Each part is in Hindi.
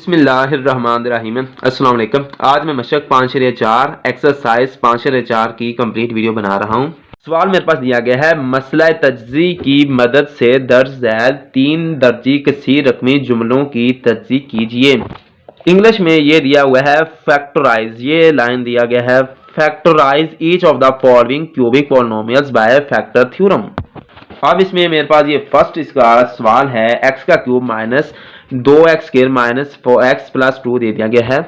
बिस्मिल्लाहिर्रहमानिर्रहीम। अस्सलाम वालेकुम। आज मैं मशक 5.4 एक्सरसाइज 5.4 की कंप्लीट वीडियो बना रहा हूँ। सवाल मेरे पास दिया गया है, मसला तज्ज़ी की मदद से दर्ज झैल 3 दर्जी कसीर रकमी जुमलों की तज्ज़ी कीजिए। इंग्लिश में ये दिया हुआ है फैक्टराइज, ये लाइन दिया गया है factorise each of the following cubic polynomials by factor theorem. अब इसमें मेरे पास ये फर्स्ट इसका सवाल है, एक्स का cube minus 2x square minus 4x plus 2 दे दिया गया है।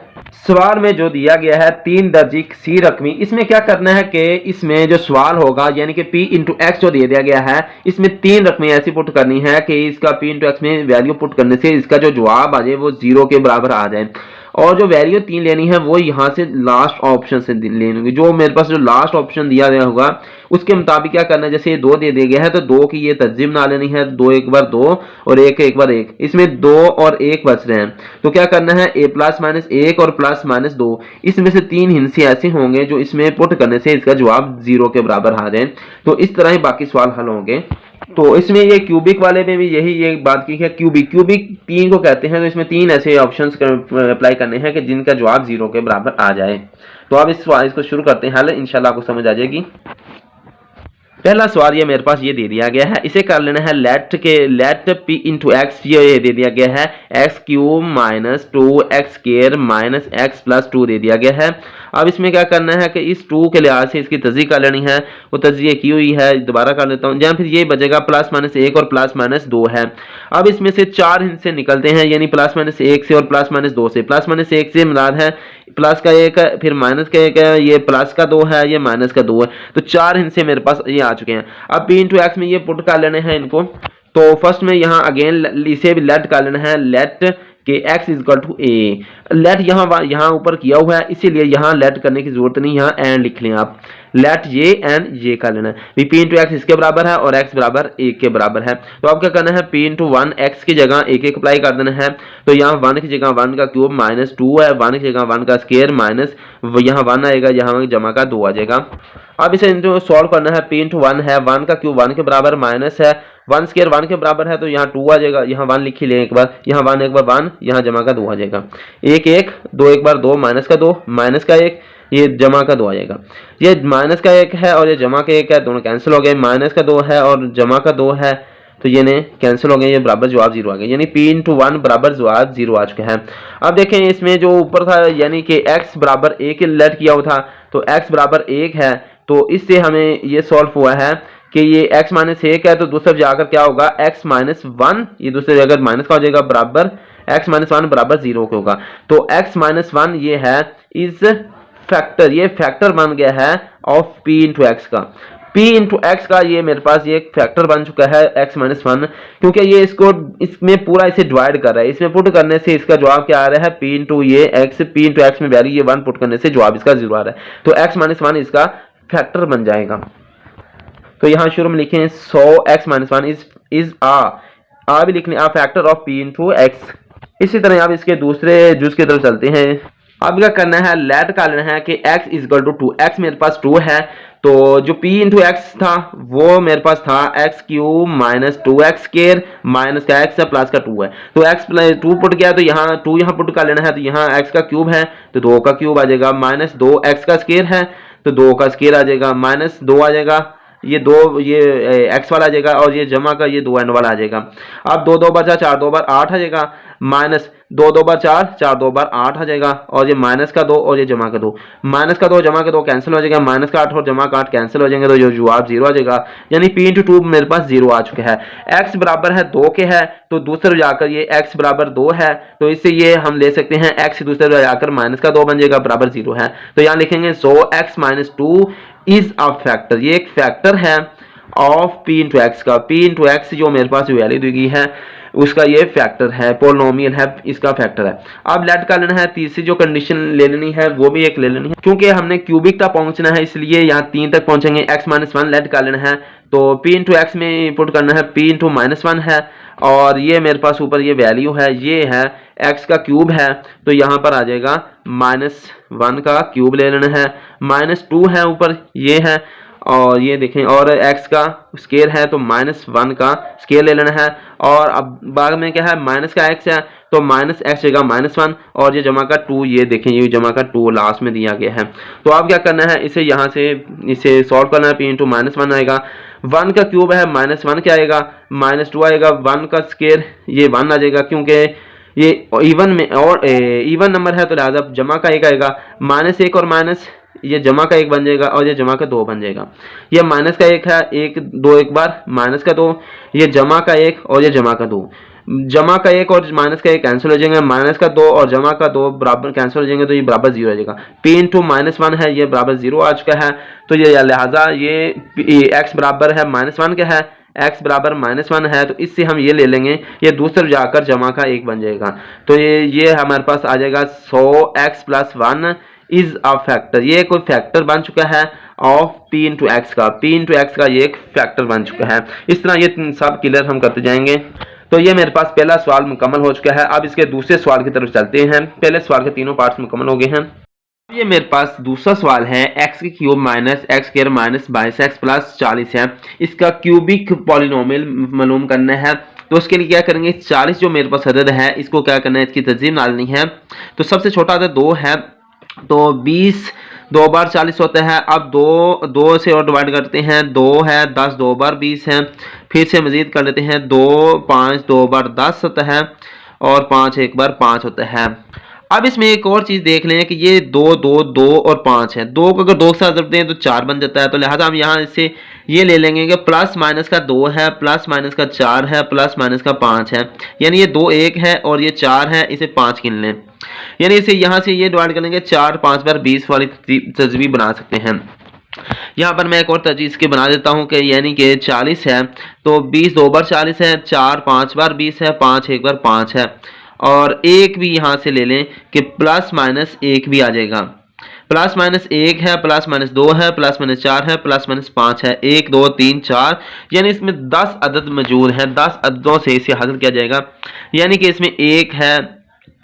सवाल में जो दिया गया है 3 दर्जी सी रकमी, इसमें क्या करना है कि इसमें जो सवाल होगा यानी कि p इंटू एक्स जो दे दिया गया है, इसमें 3 रकमें ऐसी पुट करनी है कि इसका p इंटू एक्स में वैल्यू पुट करने से इसका जो जवाब आ जाए वो 0 के बराबर आ जाए। और जो वैल्यू 3 लेनी है वो यहाँ से लास्ट ऑप्शन से लेनी होगी। जो मेरे पास जो लास्ट ऑप्शन दिया गया होगा उसके मुताबिक क्या करना है, जैसे ये 2 दे दिया गया है तो 2 की ये तज्जीब ना लेनी है, 2 एक बार 2 और 1 एक बार 1, इसमें 2 और 1 बच रहे हैं तो क्या करना है a प्लस माइनस 1 और प्लस माइनस 2, इसमें से 3 हिस्से ऐसे होंगे जो इसमें पुट करने से इसका जवाब 0 के बराबर आ जाए। तो इस तरह ही बाकी सवाल हल होंगे। तो इसमें ये क्यूबिक वाले में भी यही ये बात की है, क्यूबिक 3 को कहते हैं, तो इसमें 3 ऐसे ऑप्शंस अप्लाई करने हैं कि जिनका जवाब 0 के बराबर आ जाए। तो अब इस सवाल इसको शुरू करते हैं हल, इंशाल्लाह आपको समझ आ जाएगी। पहला सवाल ये मेरे पास ये दे दिया गया है, इसे कर लेना है लेट p इंटू एक्स, ये दे दिया गया है x cube minus 2x square minus x plus 2 दे दिया गया है। अब इसमें क्या करना है कि इस 2 के लिहाज से इसकी तज्ज़ीह कर लेनी है, वो तज्ज़ीह की हुई है, दोबारा कर लेता हूँ। जहाँ फिर ये बचेगा प्लस माइनस 1 और प्लस माइनस 2 है। अब इसमें से 4 हिस्से निकलते हैं, यानी प्लस माइनस 1 से और प्लस माइनस 2 से। प्लस माइनस 1 से मुराद है प्लस का 1 है, फिर माइनस का 1 है, ये प्लस का 2 है, ये माइनस का 2 है। तो 4 हिस्से मेरे पास ये आ चुके हैं। अब p इंटू एक्स में ये पुट कर लेने हैं इनको। तो फर्स्ट में यहाँ अगेन इसे भी लेट कर लेना है, लेट के x is equal to a. Let यहाँ ऊपर किया हुआ है इसीलिए यहाँ लेट करने की जरूरत नहीं, यहाँ एंड लिख लें आप, लेट ये एंड ये कर लेना है। p इंटू एक्स इसके बराबर है और x बराबर 1 के बराबर है। तो अब क्या करना है, p इंटू 1 एक्स की जगह 1 1 अप्लाई कर देना है। तो यहाँ 1 की जगह 1 का क्यूब माइनस 2 है, 1 की जगह 1 का स्क्वायर माइनस यहाँ 1 आएगा, यहाँ जमा का 2 आ जाएगा। अब इसे सॉल्व करना है, p इंटू 1 है, 1 का क्यूब 1 के बराबर माइनस है 1 स्क्वायर 1 के बराबर है, तो यहाँ 2 आ जाएगा, यहाँ 1 लिख ही लें एक बार, यहाँ 1 एक बार 1, यहाँ जमा का 2 आ जाएगा। 1 1 2 एक बार 2 माइनस का 2 माइनस का 1, ये जमा का 2 आ जाएगा। ये माइनस का 1 है और ये जमा का 1 है, दोनों कैंसिल हो गए। माइनस का 2 है और जमा का 2 है, तो ये ने कैंसिल हो गए, ये बराबर जवाब 0 आ गया, यानी p इंटू 1 बराबर जवाब 0 आ चुका है। अब देखें इसमें जो ऊपर था यानी कि x बराबर 1 लेट किया हुआ था, तो x बराबर 1 है, तो इससे हमें ये सॉल्व हुआ है कि ये x माइनस 1 है, तो दूसरी जाकर क्या होगा x माइनस 1, ये दूसरी जगह माइनस का हो जाएगा, बराबर x माइनस 1 बराबर 0 के होगा। तो x माइनस 1 ये है इस फैक्टर, ये फैक्टर बन गया है ऑफ p इंटू एक्स का। p इंटू एक्स का ये मेरे पास ये फैक्टर बन चुका है x माइनस 1, क्योंकि ये इसको इसमें पूरा इसे डिवाइड कर रहा है, इसमें पुट करने से इसका जवाब क्या आ रहा है, p इंटू ये x, p इंटू एक्स में वैल्यू ये 1 पुट करने से जवाब इसका 0 आ रहा है, तो x माइनस 1 इसका फैक्टर बन जाएगा। तो यहाँ शुरू में लिखें सो x माइनस 1 इज आ भी लिखने a factor of p into x. इसी तरह आप इसके दूसरे जुज की तरफ चलते हैं। अब क्या करना है, लेट कर लेना है कि x is equal to 2, x मेरे पास 2 है, तो जो p इंटू एक्स था वो मेरे पास था x cube minus 2x square minus का x है प्लस का 2 है, तो x प्लस 2 पुट किया तो यहाँ 2 यहाँ पुट कर लेना है, तो यहाँ x का क्यूब है तो 2 का क्यूब आ जाएगा, माइनस 2x का स्क्वायर है तो 2 का स्क्वायर आ जाएगा, माइनस 2 आ जाएगा, ये 2 ये x वाला आ जाएगा और ये जमा का ये 2 एंड वाला आ जाएगा। अब 2 2 बचा 4 2 बार 8 आ जाएगा, माइनस 2 2 बार 4 4 2 बार 8 आ जाएगा, और ये माइनस का 2 और ये जमा का 2, माइनस का 2 जमा का 2 कैंसिल हो जाएगा, माइनस का 8 और जमा का 8 कैंसिल हो जाएंगे, तो जो जवाब 0 आ जाएगा, यानी p इंटू 2 मेरे पास 0 आ चुका है। x बराबर है 2 के है, तो दूसरे जाकर ये x बराबर 2 है, तो इससे ये हम ले सकते हैं x दूसरे जाकर माइनस का 2 बन जाएगा, बराबर 0 है। तो यहाँ लिखेंगे सो x minus 2 is a factor, ये एक फैक्टर है ऑफ p इंटू एक्स का। p इंटू एक्स जो मेरे पास वैल्यू दी गई है उसका ये फैक्टर है, पोलिनोमियल है, इसका फैक्टर है। अब लेट कर लेना है, तीसरी जो कंडीशन ले लेनी है वो भी एक ले लेनी है, क्योंकि हमने क्यूबिक तक पहुंचना है इसलिए यहाँ 3 तक पहुंचेंगे। x माइनस 1 लेट कर लेना है, तो p इंटू एक्स में पुट करना है, p इंटू माइनस 1 है और ये मेरे पास ऊपर ये वैल्यू है, ये है x का क्यूब है, तो यहाँ पर आ जाएगा माइनस 1 का क्यूब ले लेना है, माइनस 2 है ऊपर ये है, और ये देखें और x का स्केयर है तो -1 का स्केयर ले लेना है, और अब बाद में क्या है माइनस का x है तो माइनस एक्स जगह -1 और ये जमा का 2, ये देखें ये जमा का 2 लास्ट में दिया गया है। तो अब क्या करना है, इसे यहाँ से इसे सॉल्व करना है। p इंटू -1 आएगा, 1 का क्यूब है -1 क्या आएगा, -2 आएगा, 1 का स्केयर ये 1 आ जाएगा, क्योंकि ये इवन में और इवन नंबर है तो लिहाजा जमा का 1 आएगा, -1 और माइनस ये जमा का 1 बन जाएगा और ये जमा का 2 बन जाएगा। ये माइनस का 1 है, 1 2 एक बार, माइनस का 2, ये जमा का 1 और ये जमा का 2, जमा का 1 और माइनस का 1 कैंसिल हो जाएंगे, माइनस का 2 और जमा का 2 बराबर कैंसिल हो जाएंगे, तो ये बराबर 0 आ जाएगा। p इंटू -1 है, ये बराबर 0 आ चुका है, तो ये लिहाजा ये x बराबर है -1 क्या है, x बराबर -1 है, तो इससे हम ये ले लेंगे, ये दूसरे जाकर जमा का 1 बन जाएगा, तो ये हमारे पास आ जाएगा 100x + 1 इज अ फैक्टर, ये कोई फैक्टर बन चुका है ऑफ p इंटू एक्स का, p इंटू एक्स का ये एक फैक्टर बन चुका है। इस तरह ये सब क्लियर हम करते जाएंगे। तो ये मेरे पास पहला सवाल मुकम्मल हो चुका है। अब इसके दूसरे सवाल की तरफ चलते हैं। पहले सवाल के तीनों पार्ट्स मुकम्मल हो गए हैं। ये मेरे पास दूसरा सवाल है, एक्स की cube minus x square minus 22x plus 40 है, इसका क्यूबिक पॉलिनोमियल मालूम करना है। तो उसके लिए क्या करेंगे, 40 जो मेरे पास अदद है इसको क्या करना है, इसकी तज़ीम डालनी है। तो सबसे छोटा अदद 2 है, तो 20 2 बार 40 होता है। अब 2 से और डिवाइड करते हैं, 2 है, 10 2 बार 20 है, फिर से मजीद कर लेते हैं, 2 5 2 बार 10 होता है और 5 1 बार 5 होता है। अब इसमें एक और चीज देख लें कि ये 2 2 2 और 5 है, 2 को अगर 2 के साथ जोड़ते हैं तो 4 बन जाता है। तो लिहाजा हम यहाँ इससे ये ले लेंगे कि प्लस माइनस का 2 है, प्लस माइनस का 4 है, प्लस माइनस का 5 है, यानी ये 2 1 है और ये 4 है, इसे 5 गिन लें, यानी इसे यहाँ से ये डिवाइड कर लेंगे, 4 5 बार 20 वाली तजवीज़ बना सकते हैं। यहाँ पर मैं एक और तजवीज़ के बना देता हूँ कि यानी कि 40 है, तो 20 2 बार 40 है, 4 5 बार 20 है, 5 1 बार 5 है, और एक भी यहाँ से ले लें कि प्लस माइनस 1 भी आ जाएगा। प्लस माइनस 1 है, प्लस माइनस 2 है, प्लस माइनस 4 है, प्लस माइनस 5 है, 1 2 3 4, यानी इसमें 10 अदद मौजूद है। 10 अददों से इसे हासिल किया जाएगा, यानी कि इसमें 1 है,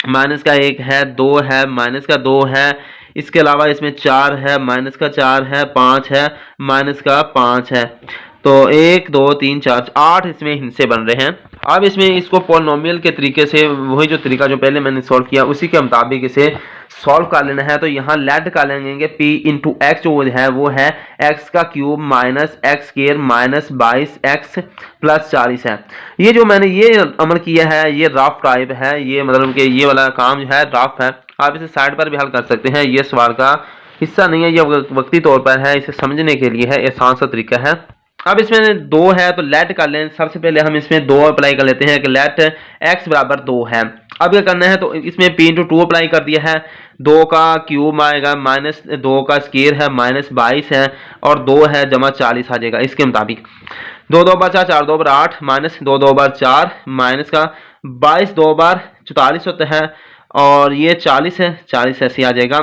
माइनस का 1 है, 2 है, माइनस का 2 है, इसके अलावा इसमें 4 है, माइनस का 4 है, 5 है, माइनस का 5 है। तो 1 2 3 4 8 इसमें हिस्से बन रहे हैं। अब इसमें इसको पॉलिनोमियल के तरीके से, वही जो तरीका जो पहले मैंने सॉल्व किया उसी के मुताबिक इसे सॉल्व कर लेना है। तो यहाँ लेट कर लेंगे p इंटू एक्स जो है वो है x का cube minus x square minus 22x plus 40 है। ये जो मैंने ये अमल किया है ये रफ टाइप है, ये मतलब कि ये वाला काम जो है रफ है, आप इसे साइड पर भी हल कर सकते हैं, ये सवाल का हिस्सा नहीं है, ये वक्ती तौर पर है, इसे समझने के लिए है, आसान सा तरीका है। अब इसमें 2 है तो लेट कर लें। सबसे पहले हम इसमें 2 अप्लाई कर लेते हैं कि लेट x बराबर 2 है। अब क्या करना है, तो इसमें p इंटू 2 अप्लाई कर दिया है, 2 का क्यूब आएगा माइनस 2 का स्क्वायर है माइनस 22 है और 2 है जमा 40 आ जाएगा इसके मुताबिक। 2 2 बार 4 4 2 बार 8 माइनस 2 2 बार 4 माइनस का 22 2 बार 44 होता है और ये 40 है, 40 ऐसे आ जाएगा।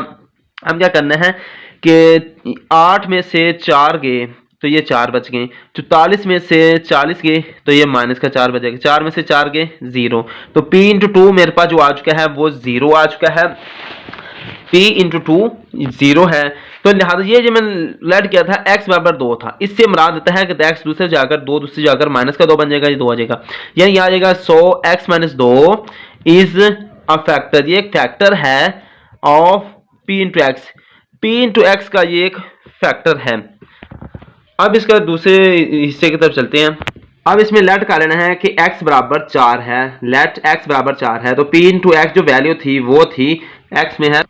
अब क्या करना है कि 8 में से 4 गए तो ये 4 बच गए, 44 में से 40 गए तो ये माइनस का 4 बचेगा, 4 में से 4 गए 0। तो p इंटू 2 मेरे पास जो आ चुका है वो 0 आ चुका है, p इंटू 2 0 है। तो लिहाजा ये जो मैंने लेट किया था x बराबर 2 था, इससे मुराद देता है कि x दूसरे जाकर 2 दूसरे जाकर माइनस का 2 बन जाएगा, ये 2 आ जाएगा, यानी आ जाएगा 100x minus 2 is a factor, ये एक फैक्टर है of p into x, p into x का ये एक फैक्टर है। अब इसका दूसरे हिस्से की तरफ चलते हैं। अब इसमें लेट कर लेना है कि x बराबर 4 है, लेट x बराबर 4 है, तो p इंटू एक्स जो वैल्यू थी वो थी x में है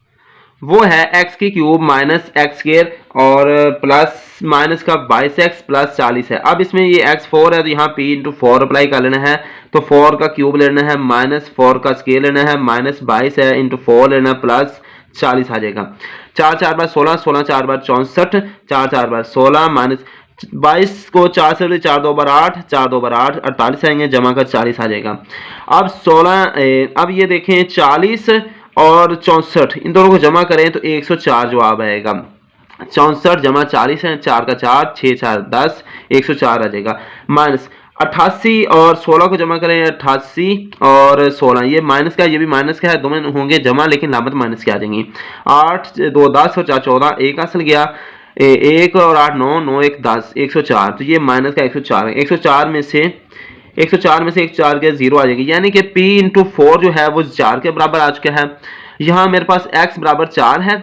वो है x की क्यूब माइनस एक्स स्क्वायर और प्लस माइनस का 22x प्लस 40 है। अब इसमें ये x 4 है तो यहाँ p इंटू 4 अप्लाई कर लेना है, तो 4 का क्यूब लेना है माइनस 4 का स्क्वायर लेना है माइनस 22 है इंटू 4 लेना है प्लस 40 आ जाएगा। 4 4 बार 16, 16 4 बार 64, 4 4 बार 16 माइनस 22 को 4 से 4 2 बार 8, 4 2 बार 8 48 आएंगे, जमा कर 40 आ जाएगा। अब 16 अब ये देखें 40 और 64 इन दोनों को जमा करें तो 104 जवाब आएगा। 64 जमा 40 है, 4 का 4 6 4 10 104 आ जाएगा। माइनस 88 और 16 को जमा करें 88 और 16, ये माइनस का ये भी माइनस का है, दोनों होंगे जमा लेकिन लामत माइनस की आ जाएंगी। 8 2 10 और 4 14, 1 हासिल गया, 1 और 8 9 9 1 10 104, तो ये माइनस का 104 है। 104 में से 104 में से 104 के 0 आ जाएगी, यानी कि p इंटू 4 जो है वो 4 के बराबर आ चुका है। यहाँ मेरे पास x बराबर 4 है,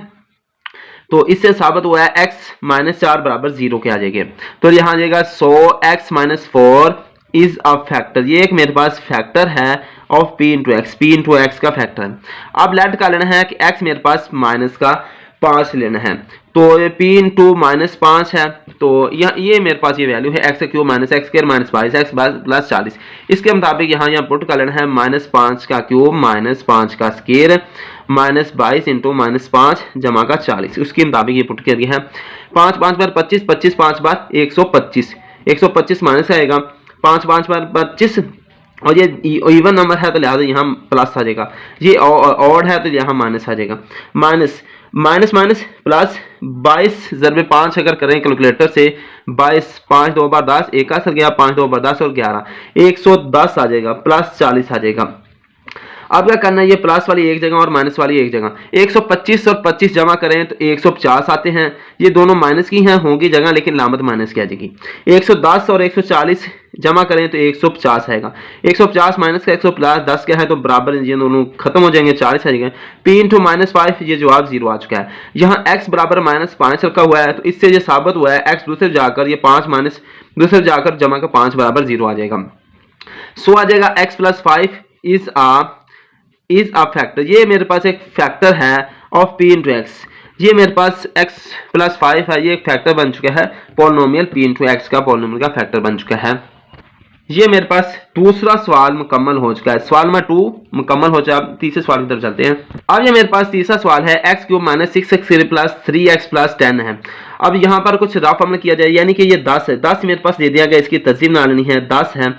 तो इससे साबित हुआ है x माइनस 4 बराबर 0 के आ जाएंगे। तो यहाँ आ जाएगा so x minus 4 is a factor, ये एक मेरे पास फैक्टर है ऑफ p इंटू एक्स का फैक्टर है। अब लेट का लेना है कि x मेरे पास माइनस का 5 लेना है, तो p इंटू माइनस 5 है, तो ये मेरे पास ये वैल्यू है x cube minus x square minus 22 x plus 40। इसके मुताबिक यहाँ पुट कर लेना है माइनस 5 का क्यूब माइनस 5 का स्क्वायर माइनस 22 इंटू माइनस 5 जमा का 40, उसके मुताबिक ये पुट कर दिया है। 5 5 बार 25, 25 5 बार 125, 125 माइनस आएगा 5 5 बार 25, और ये इवन नंबर है तो लिहाजा यहाँ प्लस आ जाएगा, ये ऑड है तो यहाँ माइनस आ जाएगा। माइनस माइनस माइनस प्लस 22 ज़रबे 5 अगर करें कैलकुलेटर से 22, 5 2 बार 10, एक असर गया 5 2 बार 10 और 11, 110 आ जाएगा, प्लस 40 आ जाएगा। अब क्या करना है, ये प्लस वाली एक जगह और माइनस वाली एक जगह, 125 और 25 जमा करें तो 150 आते हैं, ये दोनों माइनस की हैं होंगी जगह लेकिन लामत माइनस की आ जाएगी। 110 और 140 जमा करें तो 150 आएगा, 150 माइनस का 110 क्या है तो बराबर, ये दोनों खत्म हो जाएंगे, 40 आ जाएंगे। p इंटू माइनस 5, ये जवाब 0 आ चुका है। यहाँ x बराबर माइनस 5 रखा हुआ है, तो इससे ये साबित हुआ है x दूसरे जाकर ये 5 माइनस दूसरे जाकर जमा का 5 बराबर 0 आ जाएगा। सो आ जाएगा x plus 5 is a factor, ये मेरे पास एक फैक्टर है ऑफ p इंटू एक्स, ये मेरे पास x प्लस 5 है, ये एक फैक्टर बन चुका है पॉलिनोमियल p इंटू एक्स का, पॉलिनोमियल का फैक्टर बन चुका है। ये मेरे पास दूसरा सवाल मुकम्मल हो चुका है, सवाल नंबर 2 मुकम्मल हो चुका है। तीसरे सवाल की तरफ चलते हैं। अब ये मेरे पास तीसरा सवाल है x cube minus 6x plus 3x plus 10 है। अब यहाँ पर कुछ रफ अमल किया जाए, यानी कि ये 10 है, 10 मेरे पास दे दिया गया, इसकी तस्वीर बना लेनी है। 10 है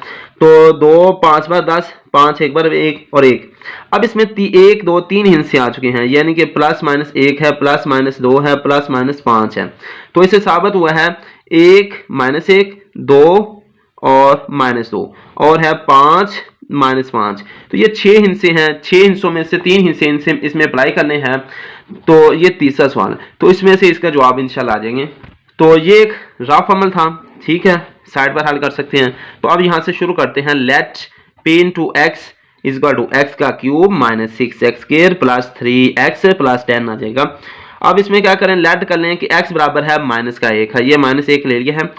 तो 2 5 बार 10, 5 एक बार 1 और 1। अब इसमें 1 2 3 हिस्से आ चुके हैं, यानी कि प्लस माइनस 1 है, प्लस माइनस 2 है, प्लस माइनस 5 है, तो इससे साबित हुआ है 1 माइनस 1 2 और माइनस 2 और है 5 माइनस 5, तो ये 6 हिस्से हैं, 6 हिस्सों में से 3 हिस्से इसमें अप्लाई करने हैं, तो ये तीसरा सवाल है, तो इसमें से इसका जवाब इंशाल्लाह आ जाएंगे। तो ये एक रफ अमल था, ठीक है, साइड पर हल कर सकते हैं। तो अब यहाँ से शुरू करते हैं। Let p into x is equal to x का cube minus 6x square plus 3x plus 10 आ जाएगा। अब इसमें क्या करें, लेट कर लें कि x बराबर है माइनस का 1 है, ये माइनस 1 ले लिया है,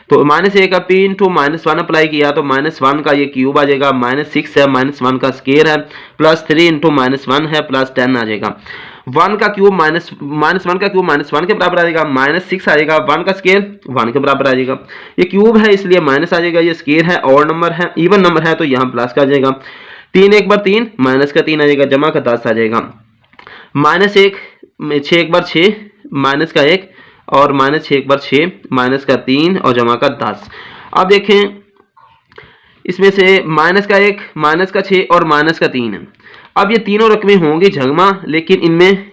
तो माइनस 1 का p इंटू माइनस 1 अप्लाई किया तो माइनस 1 का ये क्यूब आ जाएगा, माइनस 6 है, माइनस 1 का स्क्वायर है, प्लस 3 इंटू माइनस 1 है, प्लस 10 आ जाएगा। 1 का क्यूब माइनस 1 का क्यूब माइनस 1 के बराबर आ जाएगा, माइनस 6 आ जाएगा, 1 का स्क्वायर 1 के बराबर आ जाएगा। ये क्यूब है इसलिए माइनस आ जाएगा, ये स्क्वायर है और नंबर है, इवन नंबर है तो यहाँ प्लस का आ जाएगा। 3 एक बार 3 माइनस का 3 आ जाएगा, जमा का 10 आ जाएगा। माइनस 1 6 एक बार 6 माइनस का 1 और माइनस 6 एक बार 6 माइनस का 3 और जमा का 10। अब देखें इसमें से माइनस का 1 माइनस का 6 और माइनस का 3 है। अब ये तीनों रकमें होंगी जगमा, लेकिन इनमें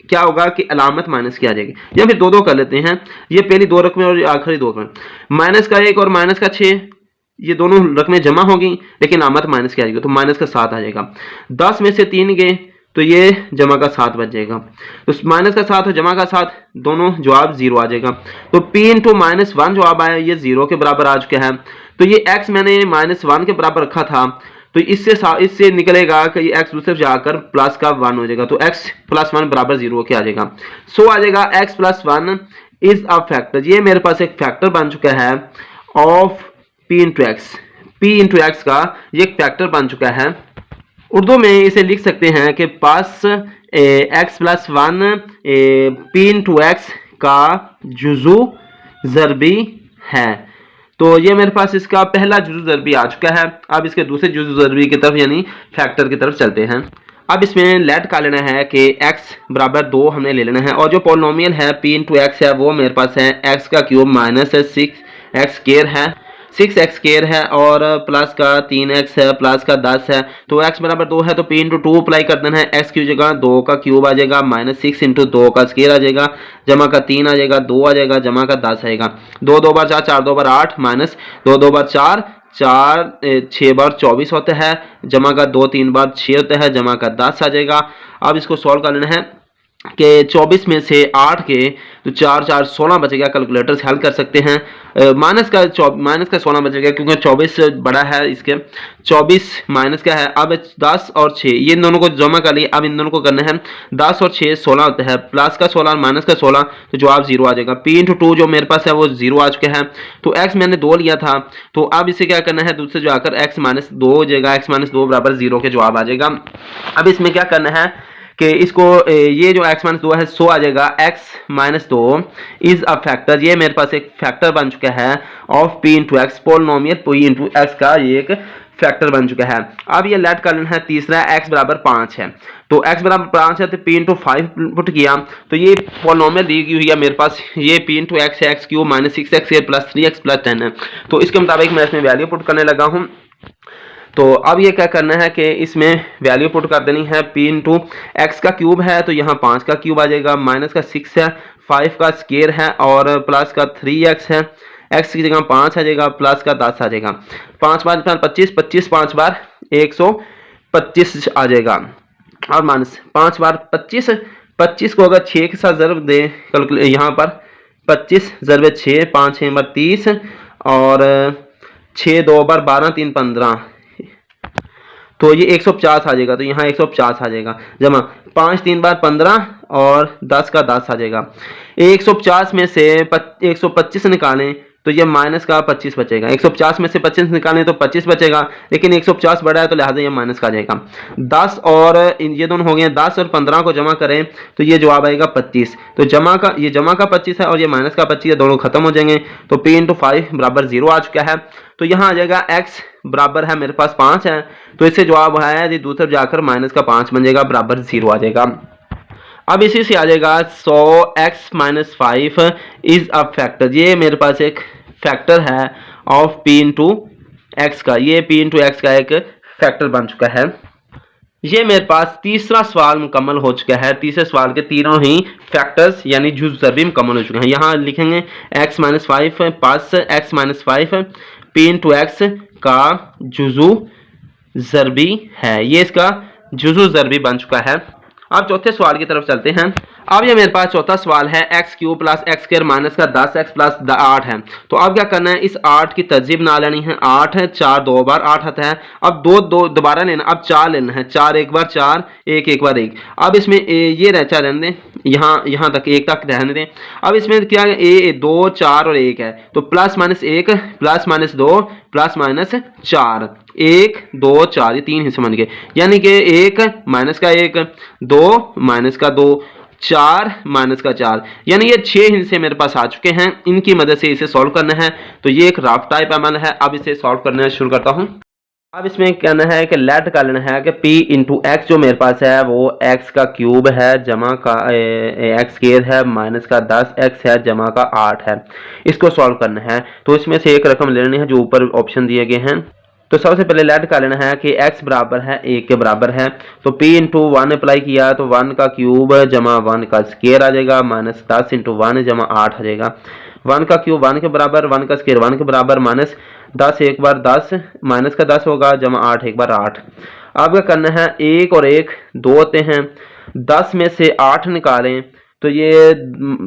क्या होगा कि अलामत माइनस की आ जाएगी, या फिर दो कर लेते हैं, ये पहली 2 रकमें और आखिरी 2 रकमें। माइनस का 1 और माइनस का 6 ये दोनों रकमें जमा होगी लेकिन अलामत माइनस की आ जाएगी, तो माइनस का 7 आ जाएगा। 10 में से 3 गए तो ये जमा का 7 बच जाएगा, तो माइनस का 7 और जमा का 7 दोनों जवाब 0 आ जाएगा। तो p इंटू माइनस 1 जवाब आया, ये 0 के बराबर आ चुका है। तो ये x मैंने माइनस 1 के बराबर रखा था, तो इससे निकलेगा कि ये x दूसरे जाकर प्लस का 1 हो जाएगा, तो x प्लस 1 बराबर 0 के आ जाएगा। सो आ जाएगा x plus 1 is a factor, ये मेरे पास एक फैक्टर बन चुका है ऑफ p इंटू एक्स का, ये एक फैक्टर बन चुका है। उर्दू में इसे लिख सकते हैं कि पास x plus 1 p into x का जुज़ू ज़रबी है। तो ये मेरे पास इसका पहला जुज़ू ज़रबी आ चुका है। अब इसके दूसरे जुज़ू ज़रबी की तरफ यानी फैक्टर की तरफ चलते हैं। अब इसमें लेट का लेना है कि x बराबर 2 हमने ले लेना है, और जो पॉलिनोमियल है p इंटू एक्स है वो मेरे पास है x का क्यूब माइनस 6x स्क्वायर है, 6x स्क्वायर है और प्लस का 3x है, प्लस का 10 है, तो x बराबर 2 है तो p इंटू 2 अप्लाई कर देना है। x की जगह 2 का क्यूब आ जाएगा, माइनस 6 इंटू 2 का स्क्वायर आ जाएगा, जमा का 3 आ जाएगा, 2 आ जाएगा, जमा का 10 आएगा। 2 2 बार 4 4 2 बार 8 माइनस 2 2 बार 4 4 6 बार 24 होता है, जमा का 2 3 बार 6 होता है, जमा का 10 आ जाएगा। अब इसको सॉल्व कर लेना है। कि 24 में से 8 के तो 4 4 16 बचेगा। कैलकुलेटर से हल कर सकते हैं। माइनस का 16 बचेगा क्योंकि 24 बड़ा है इसके। 24 माइनस का है, अब 10 और 6 ये इन दोनों को जमा कर लिए। अब इन दोनों को करना है 10 और 6 16 होता है, प्लस का 16 और माइनस का 16, तो जवाब 0 आ जाएगा। p इंटू 2 जो मेरे पास है वो 0 आ चुका है। तो x मैंने 2 लिया था, तो अब इसे क्या करना है, दूसरे जो आकर x माइनस 2 हो जाएगा, x माइनस 2 बराबर 0 के जवाब आ जाएगा। अब इसमें क्या करना है कि इसको ये जो x माइनस 2 है सो आ जाएगा। x minus 2 is a factor, ये मेरे पास एक फैक्टर बन चुका है of p into x, polynomial p into x का ये एक फैक्टर बन चुका है। अब ये लेट कर लेना है तीसरा, x बराबर 5 है, तो x बराबर 5 है तो p इंटू 5 पुट किया, तो ये पोलिनोमियल दी हुई है मेरे पास, ये p इंटू एक्स है, x cube minus 6x plus 3x plus 10 है। तो इसके मुताबिक मैं इसमें वैल्यू पुट करने लगा हूँ। तो अब ये क्या करना है कि इसमें वैल्यू पुट कर देनी है। p इंटू एक्स का क्यूब है तो यहाँ 5 का क्यूब आ जाएगा, माइनस का 6 है, 5 का स्केयर है और प्लस का 3x है, x की जगह 5 आ जाएगा, प्लस का 10 आ जाएगा। 5 5 25, 25 5 बार 125 आ जाएगा और माइनस 5 बार 25, 25 को अगर 6 के साथ ज़रूर दें यहाँ पर 25 ज़रूर 6, 5 6 बार 30 और 6 2 बार 12 3 15, तो ये 150 आ जाएगा। तो यहाँ 150 आ जाएगा, जमा 5 3 बार 15 और 10 का 10 आ जाएगा। 150 में से 125 निकालें तो ये माइनस का 25 बचेगा। 150 में से 25 निकालें तो 25 बचेगा, लेकिन 150 बड़ा है तो लिहाजा ये माइनस का आ जाएगा। 10 और ये दोनों हो गए, 10 और 15 को जमा करें तो ये जवाब आएगा 25। तो जमा का 25 है और ये माइनस का 25 है, दोनों खत्म हो जाएंगे। तो p इंटू 5 बराबर 0 आ चुका है। तो यहाँ आ जाएगा x बराबर है मेरे पास 5 है, तो इससे जवाब है दूसरी तरफ जाकर माइनस का 5 बन जाएगा, बराबर 0 आ जाएगा। अब इसी से आ जाएगा 100 x minus 5 is a factor, ये मेरे पास एक फैक्टर है ऑफ p इंटू एक्स का, ये p इंटू एक्स का एक फैक्टर बन चुका है। ये मेरे पास तीसरा सवाल मुकम्मल हो चुका है। तीसरे सवाल के तीनों ही फैक्टर्स यानी जुज़ ज़रबी मुकम्मल हो चुके हैं। यहाँ लिखेंगे x minus 5 plus x minus 5 p into x का जुज़ू ज़रबी है, ये इसका जुज़ू ज़रबी बन चुका है। अब चौथे सवाल की तरफ चलते हैं। अब ये मेरे पास चौथा सवाल है x cube plus x square minus का 10x प्लस 8 है। तो अब क्या करना है, इस 8 की तर्जीब बना लेनी है। 8 है 4 2 बार 8 आता है, अब 2 2 दोबारा लेना, अब 4 लेना है, 4 एक बार 4 1 एक बार 1। अब इसमें ये रहता रहने दें, यहाँ तक 1 तक रहने दें। अब इसमें क्या है, 2 4 और 1 है, तो plus minus 1 plus minus 2 plus minus 4, 1 2 4 ये 3 हिस्से बन गए, यानी कि 1 माइनस का 1, 2 माइनस का 2, 4 माइनस का 4, यानी ये 6 हिस्से मेरे पास आ चुके हैं। इनकी मदद से इसे सॉल्व करना है। तो ये एक रफ टाइप अमल है। अब इसे सॉल्व करना शुरू करता हूँ। अब इसमें कहना है कि लेट कर लेना है कि p इंटू एक्स जो मेरे पास है वो x का क्यूब है जमा का x स्क्वायर है माइनस का 10x है जमा का 8 है। इसको सॉल्व करना है, तो इसमें से एक रकम ले लेनी है जो ऊपर ऑप्शन दिए गए हैं। तो सबसे पहले लेट कर लेना है कि x बराबर है 1 के बराबर है, तो p इंटू 1 अप्लाई किया तो 1 का क्यूब जमा 1 का स्क्वायर आ जाएगा माइनस 10 इंटू 1 जमा 8 आ जाएगा। 1 का क्यूब 1 के बराबर, 1 का स्क्वायर 1 के बराबर, माइनस 10 एक बार 10 माइनस का 10 होगा जमा 8 एक बार 8। अब क्या करना है, 1 और 1 2 होते हैं, 10 में से 8 निकालें तो ये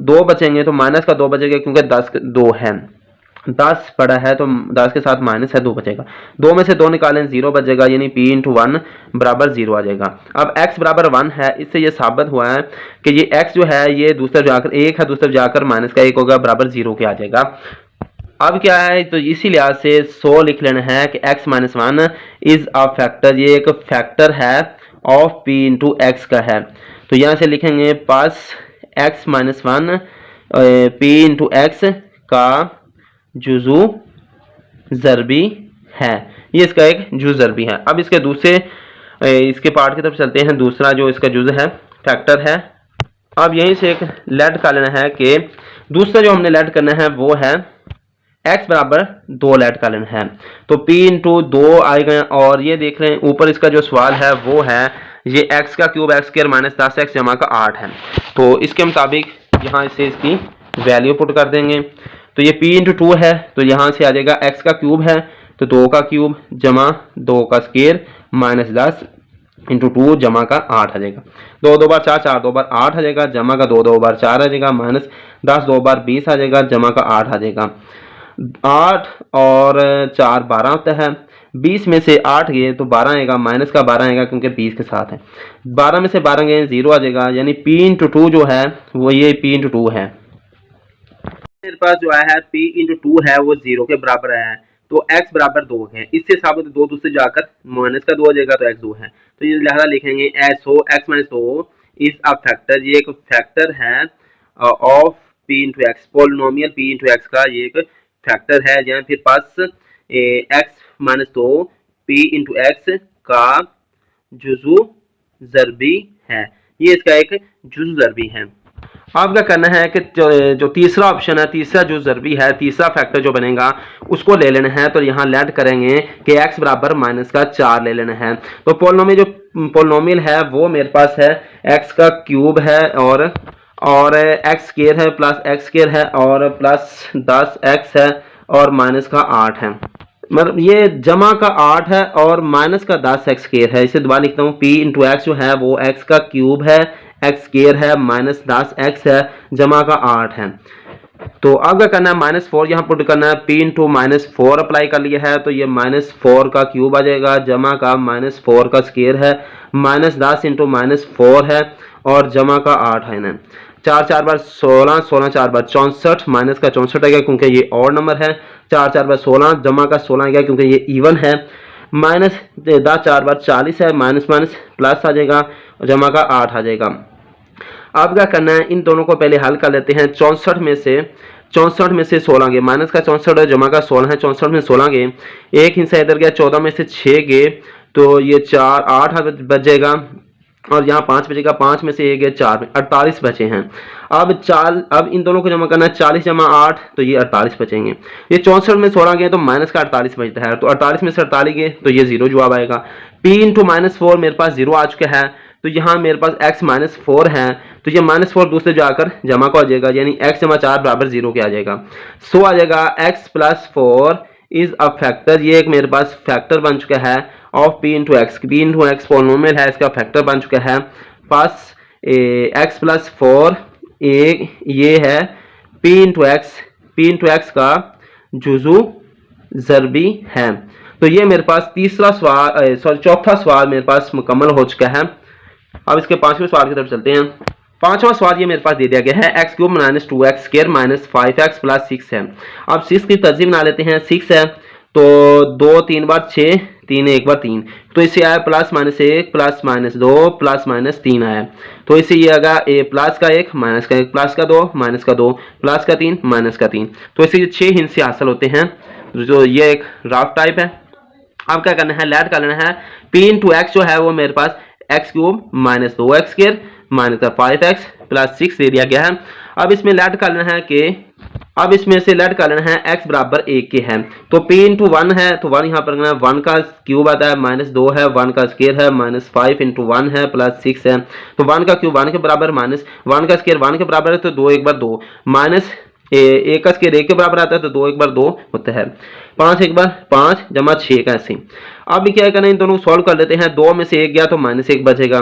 2 बचेंगे, तो माइनस का 2 बचेगा क्योंकि 10 2 है, 10 पड़ा है तो 10 के साथ माइनस है 2 बचेगा। 2 में से 2 निकालें 0 बचेगा, यानी p इंटू 1 बराबर 0 आ जाएगा। अब x बराबर 1 है, इससे ये साबित हुआ है कि ये x जो है ये दूसरे जाकर 1 है, दूसरे जाकर माइनस का 1 होगा, बराबर 0 के आ जाएगा। अब क्या है, तो इसी लिहाज से 100 लिख लेना है कि x minus 1 is a factor, ये एक फैक्टर है ऑफ p इंटू एक्स का है। तो यहाँ से लिखेंगे पास x minus 1 p into x का जुज़ू ज़रबी है, ये इसका एक जुज़ ज़रबी है। अब इसके दूसरे इसके पार्ट की तरफ चलते हैं। दूसरा जो इसका जुज़ है फैक्टर है। अब यहीं से एक लेट कर लेना है कि दूसरा जो हमने लेट करना है वो है x बराबर 2 लेट कर लेना है। तो p इंटू 2 आएगा, और ये देख रहे हैं ऊपर इसका जो सवाल है वो है ये x का cube x square minus 10x जमा का 8 है। तो इसके मुताबिक यहाँ से इसकी वैल्यू पुट कर देंगे। तो ये p इंटू 2 है, तो यहाँ से आ जाएगा x का क्यूब है तो 2 का क्यूब जमा 2 का स्क्वायर माइनस 10 इंटू 2 जमा का 8 आ जाएगा। 2 2 बार 4 4 2 बार 8 आ जाएगा, जमा का 2 2 बार 4 आ जाएगा, माइनस 10 2 बार 20 आ जाएगा, जमा का 8 आ जाएगा। 8 और 4 12 होता है। 20 में से 8 गए तो 12 आएगा, माइनस का 12 आएगा क्योंकि 20 के साथ है। 12 में से 12 गए 0 आ जाएगा, यानी p इंटू 2 जो है वो ये p इंटू 2 है। मेरे पास जो है p इंटू 2 है वो 0 के बराबर है, तो x बराबर 2 है। इससे साबित 2 दूसरे जाकर माइनस का 2 हो जाएगा, तो x 2 है। तो ये लिहाजा लिखेंगे so x minus 2 is a factor, ये एक फैक्टर है of p into x, polynomial p into x का ये एक फैक्टर है। जहाँ फिर पास x minus 2 p into x का जुजू ज़रबी है, ये इसका एक जुजू ज़रबी है। अब क्या करना है कि जो तीसरा ऑप्शन है, तीसरा जो ज़रबी है, तीसरा फैक्टर जो बनेगा उसको ले लेना है। तो यहाँ लेट करेंगे कि x बराबर माइनस का 4 ले लेना है। तो पोलिनोमियल है वो मेरे पास है x का क्यूब है और एक्स स्क्वायर है प्लस एक्स स्क्वायर है और प्लस 10x है और माइनस का 8 है। मतलब ये जमा का 8 है और माइनस का 10x स्क्वायर है। इसे दोबारा लिखता हूँ, p इंटू एक्स जो है वो x का क्यूब है, एक्स स्क्वायर है, माइनस 10x है, जमा का 8 है। तो अब क्या करना है, माइनस 4 यहाँ पुट करना है। p इंटू माइनस 4 अप्लाई कर लिया है तो ये माइनस 4 का क्यूब आ जाएगा, जमा का माइनस 4 का स्क्वायर है, माइनस 10 इंटू माइनस 4 है और जमा का 8 है ना। 4 4 बार 16, 16 4 बार 64, माइनस का 64 आएगा क्योंकि ये और नंबर है। 4 4 बार 16, जमा का 16 आएगा क्योंकि ये इवन है। माइनस 10 4 बार 40 है, माइनस माइनस प्लस आ जाएगा, जमा का 8 आ जाएगा। अब क्या करना है, इन दोनों को पहले हल कर लेते हैं। 64 में से 16 गए, माइनस का 64 है, जमा का 16 है। 64 में 16 गए, एक हिस्सा इधर गया, 14 में से 6 गए तो ये 4 8 बच जाएगा और यहाँ 5 बचेगा। 5 में से 1 गए 4 में 48 बचे हैं। अब इन दोनों को जमा करना है, 40 जमा 8 तो ये 48 बचेंगे। ये 64 में 16 गए तो माइनस का 48 बचता है, तो 48 में से 48 गए तो ये 0 जवाब आएगा। p इंटू माइनस 4 मेरे पास 0 आ चुका है, तो यहाँ मेरे पास x माइनस 4 है, तो ये माइनस 4 दूसरे जाकर जमा का हो जाएगा, यानी x जमा 4 बराबर 0 के आ जाएगा। सो आ जाएगा x plus 4 is a factor, ये एक मेरे पास फैक्टर बन चुका है of p into x. p into x polynomial है, इसका फैक्टर बन चुका है। पास x प्लस 4 ये है p इंटू एक्स का जुजू ज़रबी है। तो ये मेरे पास तीसरा सवाल चौथा सवाल मेरे पास मुकम्मल हो चुका है। अब इसके पांचवें सवाल की तरफ चलते हैं। पांचवा सवाल ये मेरे पास दे दिया गया है, x cube minus 2x square minus 5x plus 6 है। अब 6 की तर्जीह बना लेते हैं। 6 है तो 2 3 बार 6, 3 1 बार 3, तो इससे आया plus minus 1 plus minus 2 plus minus 3 आया, तो इससे ये आएगा ए प्लस का 1 माइनस का 1 प्लस का 2 माइनस का 2 प्लस का 3 माइनस का 3, तो इससे ये 6 हिस्से हासिल होते हैं, जो ये एक राफ टाइप है। अब क्या करना है, लेट कर लेना है। p इंटू एक्स जो है वो मेरे पास x cube minus 2x square minus का 5x प्लस 6 दे दिया गया है। अब इसमें लेट कर लेना है कि अब इसमें से लेट कर लेना है x बराबर 1 के है, तो p इंटू 1 है तो 1 यहाँ पर रखना है, 1 का क्यूब आता है माइनस 2 है, 1 का स्क्वायर है माइनस 5 इंटू 1 है प्लस 6 है, तो 1 का क्यूब 1 के बराबर माइनस 1 का स्क्वायर 1 के बराबर है, तो 2 1 बार 2 माइनस 1 का स्क्वायर 1 के बराबर आता है, तो 2 1 बार 2 होता है, 5 1 बार 5 जमा 6 का ऐसे। अब क्या करना है, इन दोनों को सॉल्व कर लेते हैं। 2 में से 1 गया तो माइनस 1 बचेगा।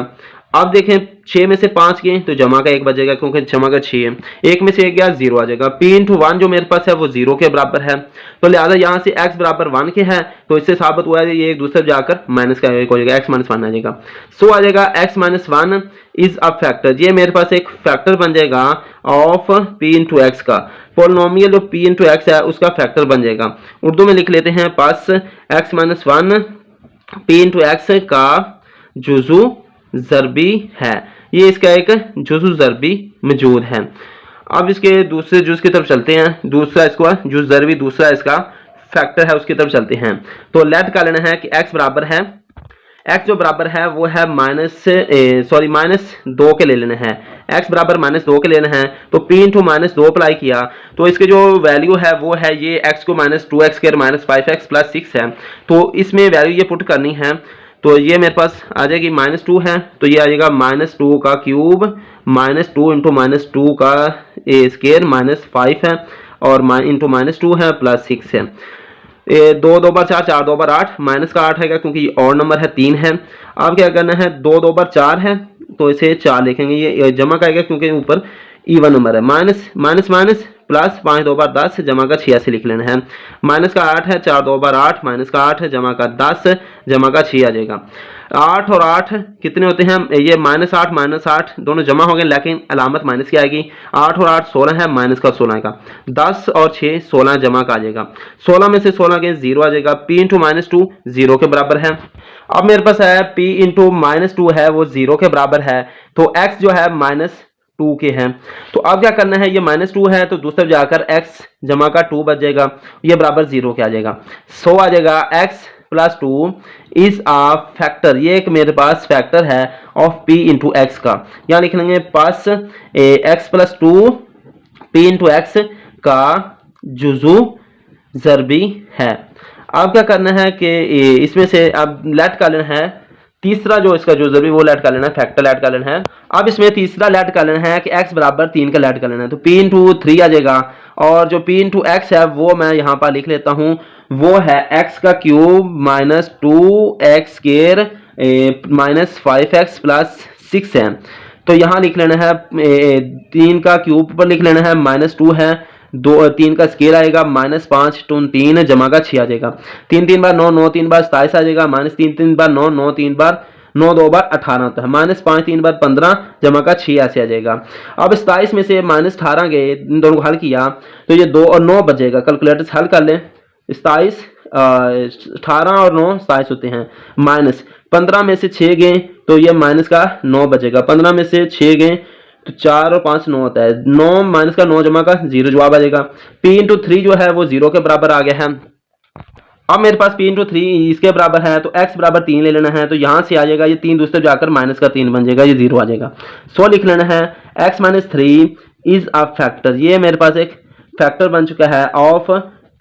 अब देखें 6 में से 5 गए तो जमा का 1 बचेगा क्योंकि जमा का 6 है। 1 में से 1 गया 0 आ जाएगा। p इंटू 1 जो मेरे पास है वो 0 के बराबर है, तो लिहाजा यहाँ से x बराबर 1 के है, तो इससे साबित हुआ है ये एक दूसरे जाकर माइनस का 1 हो जाएगा, x माइनस 1 आ जाएगा। सो आ जाएगा x minus 1 is a factor, ये मेरे पास एक फैक्टर बन जाएगा ऑफ p इंटू एक्स का। पोलिनोमियल जो p इंटू एक्स है उसका फैक्टर बन जाएगा। उर्दू में लिख लेते हैं, पास x minus 1 p into x का जुजू ज़रबी है, ये इसका एक जुजू ज़रबी मौजूद है। अब इसके दूसरे जुज की तरफ चलते हैं, दूसरा इसका जुज ज़रबी दूसरा इसका फैक्टर है उसकी तरफ चलते हैं। तो लेट का लेना है कि x बराबर है, x जो बराबर है वो है माइनस 2 के ले लेना है, x बराबर माइनस 2 के लेना है, तो p इंटू माइनस 2 अप्लाई किया तो इसके जो वैल्यू है वो है ये x को minus 2x square minus 5x plus 6 है, तो इसमें वैल्यू ये पुट करनी है, तो ये मेरे पास आ जाएगी माइनस 2 है, तो ये आ जाएगा माइनस 2 का क्यूब माइनस 2 इंटू माइनस 2 का स्क्वायर माइनस 5 है और इंटू माइनस 2 है प्लस 6 है। दो दो बार चार, चार दो बार आठ, माइनस का 8 आएगा क्योंकि ये और नंबर है 3 है। अब क्या करना है, दो दो बार 4 है तो इसे 4 लिखेंगे, ये जमा का आएगा क्योंकि ऊपर इवन नंबर है। माइनस माइनस माइनस प्लस 5 दो बार 10 जमा का 86 लिख लेना है। माइनस का 8 है, 4 दो बार 8, माइनस का 8 है, जमा का 10, जमा का 6 आ जाएगा। 8 और 8 कितने होते हैं, ये माइनस 8 दोनों जमा हो गए लेकिन अलामत माइनस की आएगी। 8 और 8 16 है, माइनस का 16 आएगा। 10 और 6 16 जमा का आ जाएगा। 16 में से 16 के 0 आ जाएगा। p इंटू माइनस 2 0 के बराबर है। अब मेरे पास है p इंटू माइनस 2 है वो 0 के बराबर है, तो x जो है माइनस 2 के हैं। तो अब क्या करना है, ये माइनस 2 है तो दूसरे जाकर x जमा का 2 बच जाएगा, ये बराबर 0 के आ जाएगा। सो आ जाएगा x plus 2 is a factor, ये एक मेरे पास फैक्टर है ऑफ p इंटू एक्स का। यहाँ लिख लेंगे पास x plus 2 p into x का जुजू ज़रबी है। अब क्या करना है कि इसमें से अब लेट का लेना है तीसरा, जो इसका जो ज़रबी वो लेट कर लेना है, फैक्टर लेट कर लेना है। अब इसमें तीसरा लेट कर लेना है कि x बराबर 3 का लेट कर लेना है, तो p इंटू 3 आ जाएगा। और जो p इंटू एक्स है वो मैं यहाँ पर लिख लेता हूँ, वो है x का cube minus 2x square minus 5x plus 6 है। तो यहाँ लिख लेना है 3 का क्यूब पर लिख लेना है, माइनस 2 है, 3 का स्केल आएगा माइनस 5 टू 3 जमा का 6 आ जाएगा। 3 3 बार 9, 9 3 बार 27 आ जाएगा। माइनस 3 3 बार 9, 9 3 बार 9 2 बार 18 होता है। माइनस 5 3 बार 15 जमा का 6 ऐसे आ जाएगा। अब 27 में से माइनस 18 गए, इन दोनों को हल किया तो ये 2 और 9 बचेगा। कैलकुलेटर से हल कर लें, 27 18 और 9 27 होते हैं। माइनस 15 में से 6 गए तो ये माइनस का 9 बचेगा। 15 में से 6 गए तो 4 और 5 9 होता है। 9 माइनस का 9 जमा का 0 जवाब आ जाएगा। p इंटू 3 जो है वो 0 के बराबर आ गया है। अब मेरे पास p इंटू 3 इसके बराबर है तो x बराबर 3 ले लेना है, तो यहाँ से आ जाएगा ये 3 दूसरे जाकर माइनस का 3 बन जाएगा, ये 0 आ जाएगा। सो लिख लेना है x minus 3 is a factor, ये मेरे पास एक फैक्टर बन चुका है ऑफ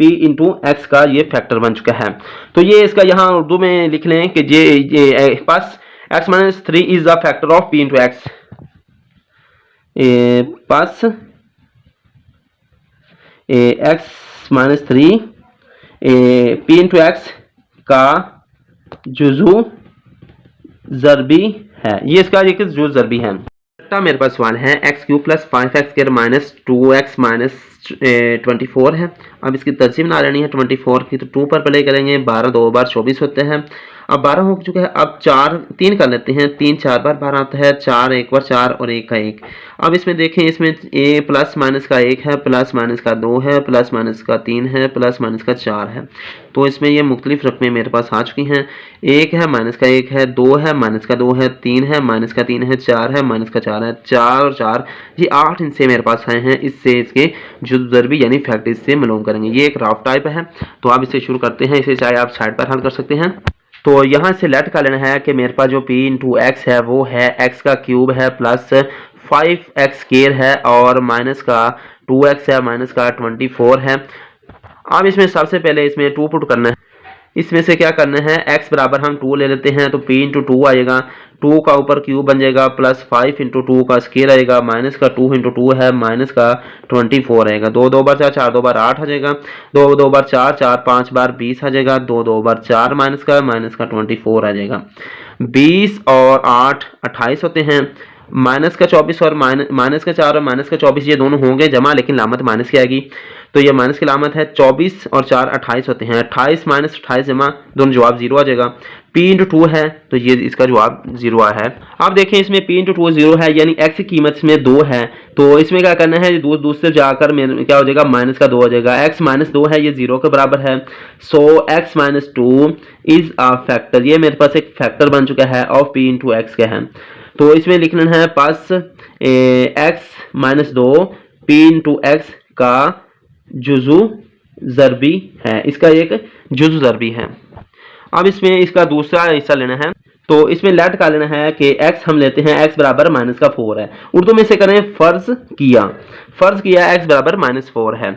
p इंटू एक्स का, ये फैक्टर बन चुका है। तो ये इसका यहाँ उर्दू में लिख लें कि ये पास x minus 3 is a factor of p into x, pass x minus 3 p into x का जुजू ज़रबी है, ये इसका एक जुजू ज़रबी है। मेरे पास सवाल है x cube plus 5x square minus 2x minus 24 है। अब इसकी तरजीह बना लेनी है 24 की, तो 2 पर प्ले करेंगे, 12 2 बार 24 होते हैं। अब 12 हो चुका है, अब 4 3 कर लेते हैं, 3 4 बार 12 आता है, 4 एक बार 4 और 1 का 1। अब इसमें देखें, इसमें ए प्लस माइनस का 1 है, प्लस माइनस का 2 है, प्लस माइनस का 3 है, प्लस माइनस का 4 है। तो इसमें ये मुख्तलिफ रकमें मेरे पास आ चुकी हैं। 1 है, माइनस का 1 है, 2 है, माइनस का 2 है, 3 है, माइनस का 3 है, 4 है, माइनस का 4 है, 4 और 4 ये 8 इनसे मेरे पास आए हैं। इससे इसके जो ज़रबी यानी फैक्टर इससे मालूम करेंगे। ये एक रफ टाइप है, तो आप इसे शुरू करते हैं। इसे चाहे आप साइड पर हल कर सकते हैं। तो यहाँ से लेट का लेना है कि मेरे पास जो p इंटू एक्स है वो है x का क्यूब है प्लस 5x स्क्वायर है और माइनस का 2x है, माइनस का 24 है। अब इसमें सबसे पहले इसमें 2 पुट करना है। इसमें से क्या करना है, x बराबर हम 2 ले लेते हैं, तो p इंटू 2 आएगा, 2 का ऊपर क्यूब बन जाएगा, प्लस 5 इंटू 2 का स्केल आएगा, माइनस का 2 इंटू 2 है, माइनस का 24 आएगा। 2 2 बार 4 4 2 बार 8 आ जाएगा, 2 2 बार 4 4 5 बार 20 आ जाएगा, 2 2 बार 4 माइनस का 24 आ जाएगा। 20 और 8 28 होते हैं। माइनस का 24 और माइनस का 4 और माइनस का 24 ये दोनों होंगे जमा, लेकिन लामत माइनस की आएगी, तो ये माइनस की लामत है। 24 और 4 28 होते हैं। 28 माइनस 28 जमा, दोनों जवाब 0 आ जाएगा। p इंटू 2 है तो ये इसका जवाब 0 आया है। आप देखें इसमें p इंटू 2 0 है, यानी x की कीमत इसमें 2 है, तो इसमें क्या करना है, दूसरे जाकर क्या हो जाएगा, माइनस का 2 हो जाएगा। x माइनस 2 है, ये 0 के बराबर है। सो x minus 2 is a factor, ये मेरे पास एक फैक्टर बन चुका है ऑफ p इंटू एक्स का है। तो इसमें लिखना है पास x minus 2 p into x का जुजू ज़रबी है, इसका एक जुजू ज़रबी है। अब इसमें इसका दूसरा हिस्सा लेना है, तो इसमें लेट का लेना है कि x हम लेते हैं, x बराबर माइनस का 4 है। उर्दू में से करें फर्ज किया x बराबर माइनस 4 है।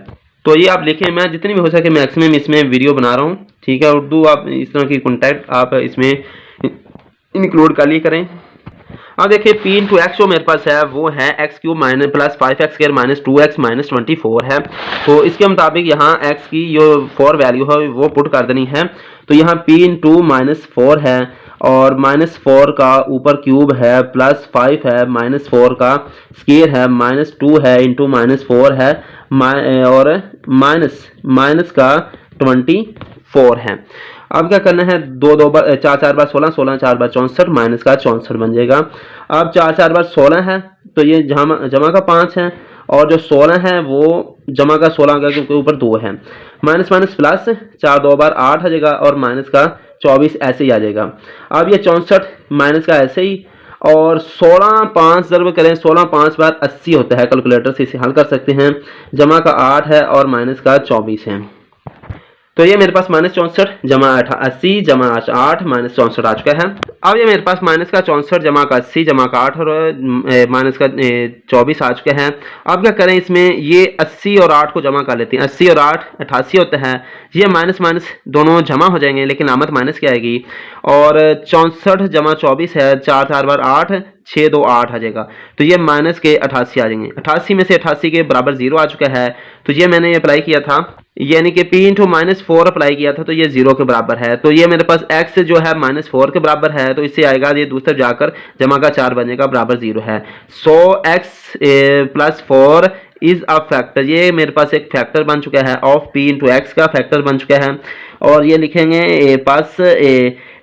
तो ये आप लिखें, मैं जितनी भी हो सके मैक्सिमम इसमें वीडियो बना रहा हूँ, ठीक है। उर्दू आप इस तरह की कॉन्टैक्ट आप इसमें इंक्लूड कर ली करें। अब देखिए पी इंटू एक्स जो मेरे पास है वो है x cube minus plus 5x² minus 2x minus 24 है। तो इसके मुताबिक यहाँ x की जो 4 वैल्यू है वो पुट कर देनी है। तो यहाँ p इंटू माइनस 4 है और माइनस 4 का ऊपर क्यूब है प्लस 5 है माइनस 4 का स्क्वायर है माइनस 2 है इंटू माइनस 4 है और माइनस का 24 है। अब क्या करना है, दो दो बार 4 बार 16, 16 4 बार 64 माइनस का 64 बन जाएगा। अब 4 बार 16 है तो ये जमा का 5 है और जो 16 है वो जमा का 16 का क्योंकि ऊपर 2 है। माइनस माइनस प्लस 4 2 बार 8 आ जाएगा और माइनस का 24 ऐसे ही आ जाएगा। अब ये 64 माइनस का ऐसे ही और 16 5 ज़रूर करें, 16 5 बार 80 होता है, कैलकुलेटर से इसे हल कर सकते हैं। जमा का 8 है और माइनस का 24 है। तो ये मेरे पास माइनस 64 जमा 80 जमा 8 माइनस 64 आ चुका है। अब ये मेरे पास माइनस का 64 जमा का 80 जमा का 8 और माइनस का 24 आ चुका है। अब क्या करें, इसमें ये 80 और 8 को जमा कर लेते हैं। 80 और 8 88 होता है। ये माइनस माइनस दोनों जमा हो जाएंगे लेकिन आमद माइनस की आएगी। और 64 जमा 24 है, 4 4 बार 8 6 2 8 आ जाएगा। तो ये माइनस के 88 आ जाएंगे। 88 में से 88 के बराबर 0 आ चुका है। तो ये मैंने अप्लाई किया था, यानी कि p इंटू माइनस 4 अप्लाई किया था तो ये 0 के बराबर है। तो ये मेरे पास x जो है माइनस 4 के बराबर है तो इससे आएगा ये दूसरे जाकर जमा का 4 बनेगा बराबर 0 है। सो x plus 4 is a factor, ये मेरे पास एक फैक्टर बन चुका है ऑफ p इंटू एक्स का फैक्टर बन चुका है। और ये लिखेंगे पास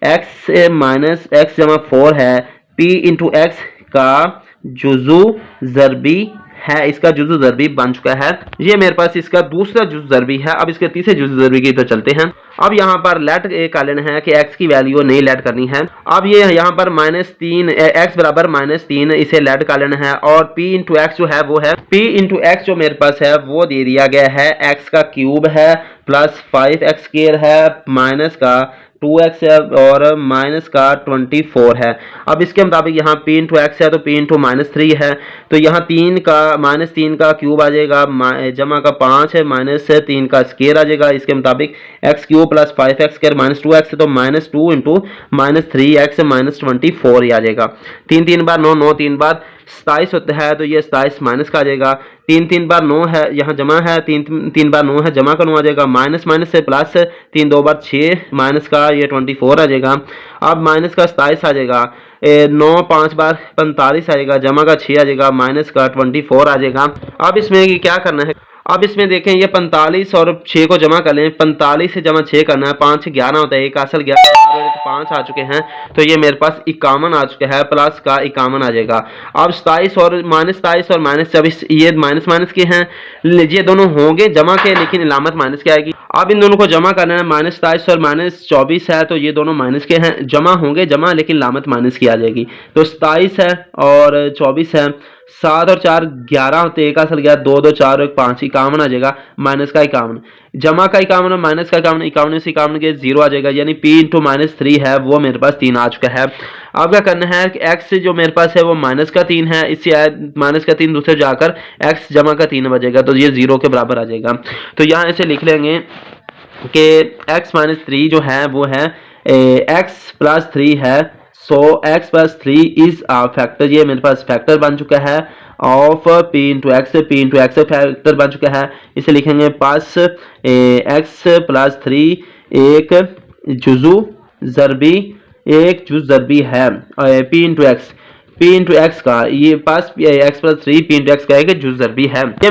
x माइनस एक्स जमा 4 है, p इंटू एक्स का जुजू ज़रबी है, इसका जुज़ु ज़रबी बन चुका है। ये मेरे पास इसका दूसरा जुज़ु ज़रबी है। अब इसके तीसरे जुज़ु ज़रबी की तरफ चलते हैं। अब यहाँ पर लेट कर लेना है कि x की वैल्यू नहीं लेट करनी है। अब ये यहाँ पर -3 x बराबर -3 इसे लेट कर लेना है और p इंटू एक्स जो है वो है p इंटू एक्स जो मेरे पास है वो दे दिया गया है x का क्यूब है प्लस 5x स्क्वायर है माइनस का 2x है और माइनस का 24 है। अब इसके मुताबिक यहाँ p इंटू एक्स है तो p इंटू -3 है। तो यहाँ -3 का क्यूब आ जाएगा, जमा का 5 है माइनस 3 का स्क्वायर आ जाएगा। इसके मुताबिक x cube plus 5x square minus 2x है तो -2 इंटू -3x माइनस 24 ही आ जाएगा। 3 3 बार 9 9 3 बार 27 होता है तो ये 27 माइनस का आ जाएगा। 3 3 बार 9 है, यहाँ जमा है, 3 3 बार 9 है, जमा का 9 आ जाएगा। माइनस माइनस से प्लस 3 2 बार 6 माइनस का ये 24 आ जाएगा। अब माइनस का 27 आ जाएगा। 9 5 बार 45 आएगा, जमा का 6 आ जाएगा, माइनस का 24 आ जाएगा। अब इसमें क्या करना है, अब इसमें देखें ये 45 और 6 को जमा कर लें। 45 से जमा 6 करना है, 5 से 11 होता है, एक असल 11 और 5 आ चुके हैं तो ये मेरे पास 51 आ चुका है, प्लस का 51 आ जाएगा। अब 27 और -24 ये माइनस माइनस के हैं, ये दोनों होंगे जमा के लेकिन इलामत माइनस की आएगी। अब इन दोनों को जमा करना है, -27 और -24 है तो ये दोनों माइनस के हैं, जमा होंगे जमा लेकिन इलामत माइनस की आ जाएगी। तो 27 है और 24 है, 7 और 4 11 होते, एक असल 11 2 2 4 1 5 51 आ जाएगा, माइनस का 51 जमा का 51 और माइनस का 51 51 से 51 के 0 आ जाएगा, यानी p इंटू -3 है वो मेरे पास 3 आ चुका है। अब क्या करना है कि x जो मेरे पास है वो माइनस का 3 है, इससे माइनस का 3 दूसरे जाकर x जमा का 3 बचेगा तो ये 0 के बराबर आ जाएगा। तो यहाँ ऐसे लिख लेंगे कि x -3 जो है वो है x प्लस 3 है। सो x plus 3 is a factor, ये मेरे पास फैक्टर बन चुका है of p into x factor बन चुका है। इसे लिखेंगे पास x प्लस 3 एक जुज़ु ज़रबी है p इंटू एक्स का, ये पास x plus 3 p into x का एक जुज़ ज़रबी है। ये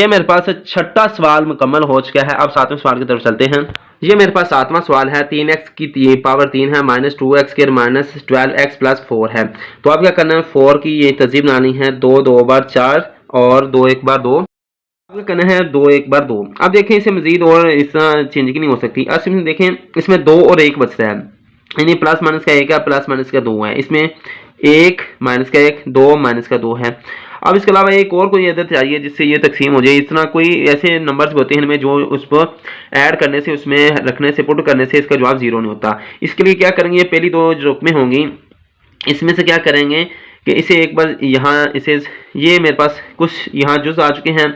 मेरे पास छठा सवाल मुकम्मल हो चुका है। अब 7वें सवाल की तरफ चलते हैं। ये मेरे पास 7वां सवाल है। 3x की पावर 3 है, -2x square minus 12x plus 4 है। तो अब क्या करना है, 4 की ये तहज़ीब बनानी है, 2 2 बार 4 और 2 1 बार 2। अब करना है 2 1 बार 2। अब देखें इसे मजीद और इस तरह चेंजिंग नहीं हो सकती। अब इसमें देखें इसमें 2 और 1 बचता है, यानी प्लस माइनस का 1 है प्लस माइनस का 2 है। इसमें 1 माइनस का 1 2 माइनस का 2 है। अब इसके अलावा एक और कोई आदत चाहिए जिससे ये तकसीम हो जाए। इस तरह कोई ऐसे नंबर्स होते हैं इनमें जो उस पर ऐड करने से उसमें रखने से पुट करने से इसका जवाब 0 नहीं होता। इसके लिए क्या करेंगे, पहली 2 जो रुकमें होंगी इसमें से क्या करेंगे कि इसे एक बार यहाँ इसे ये मेरे पास कुछ यहाँ जुज़ आ चुके हैं।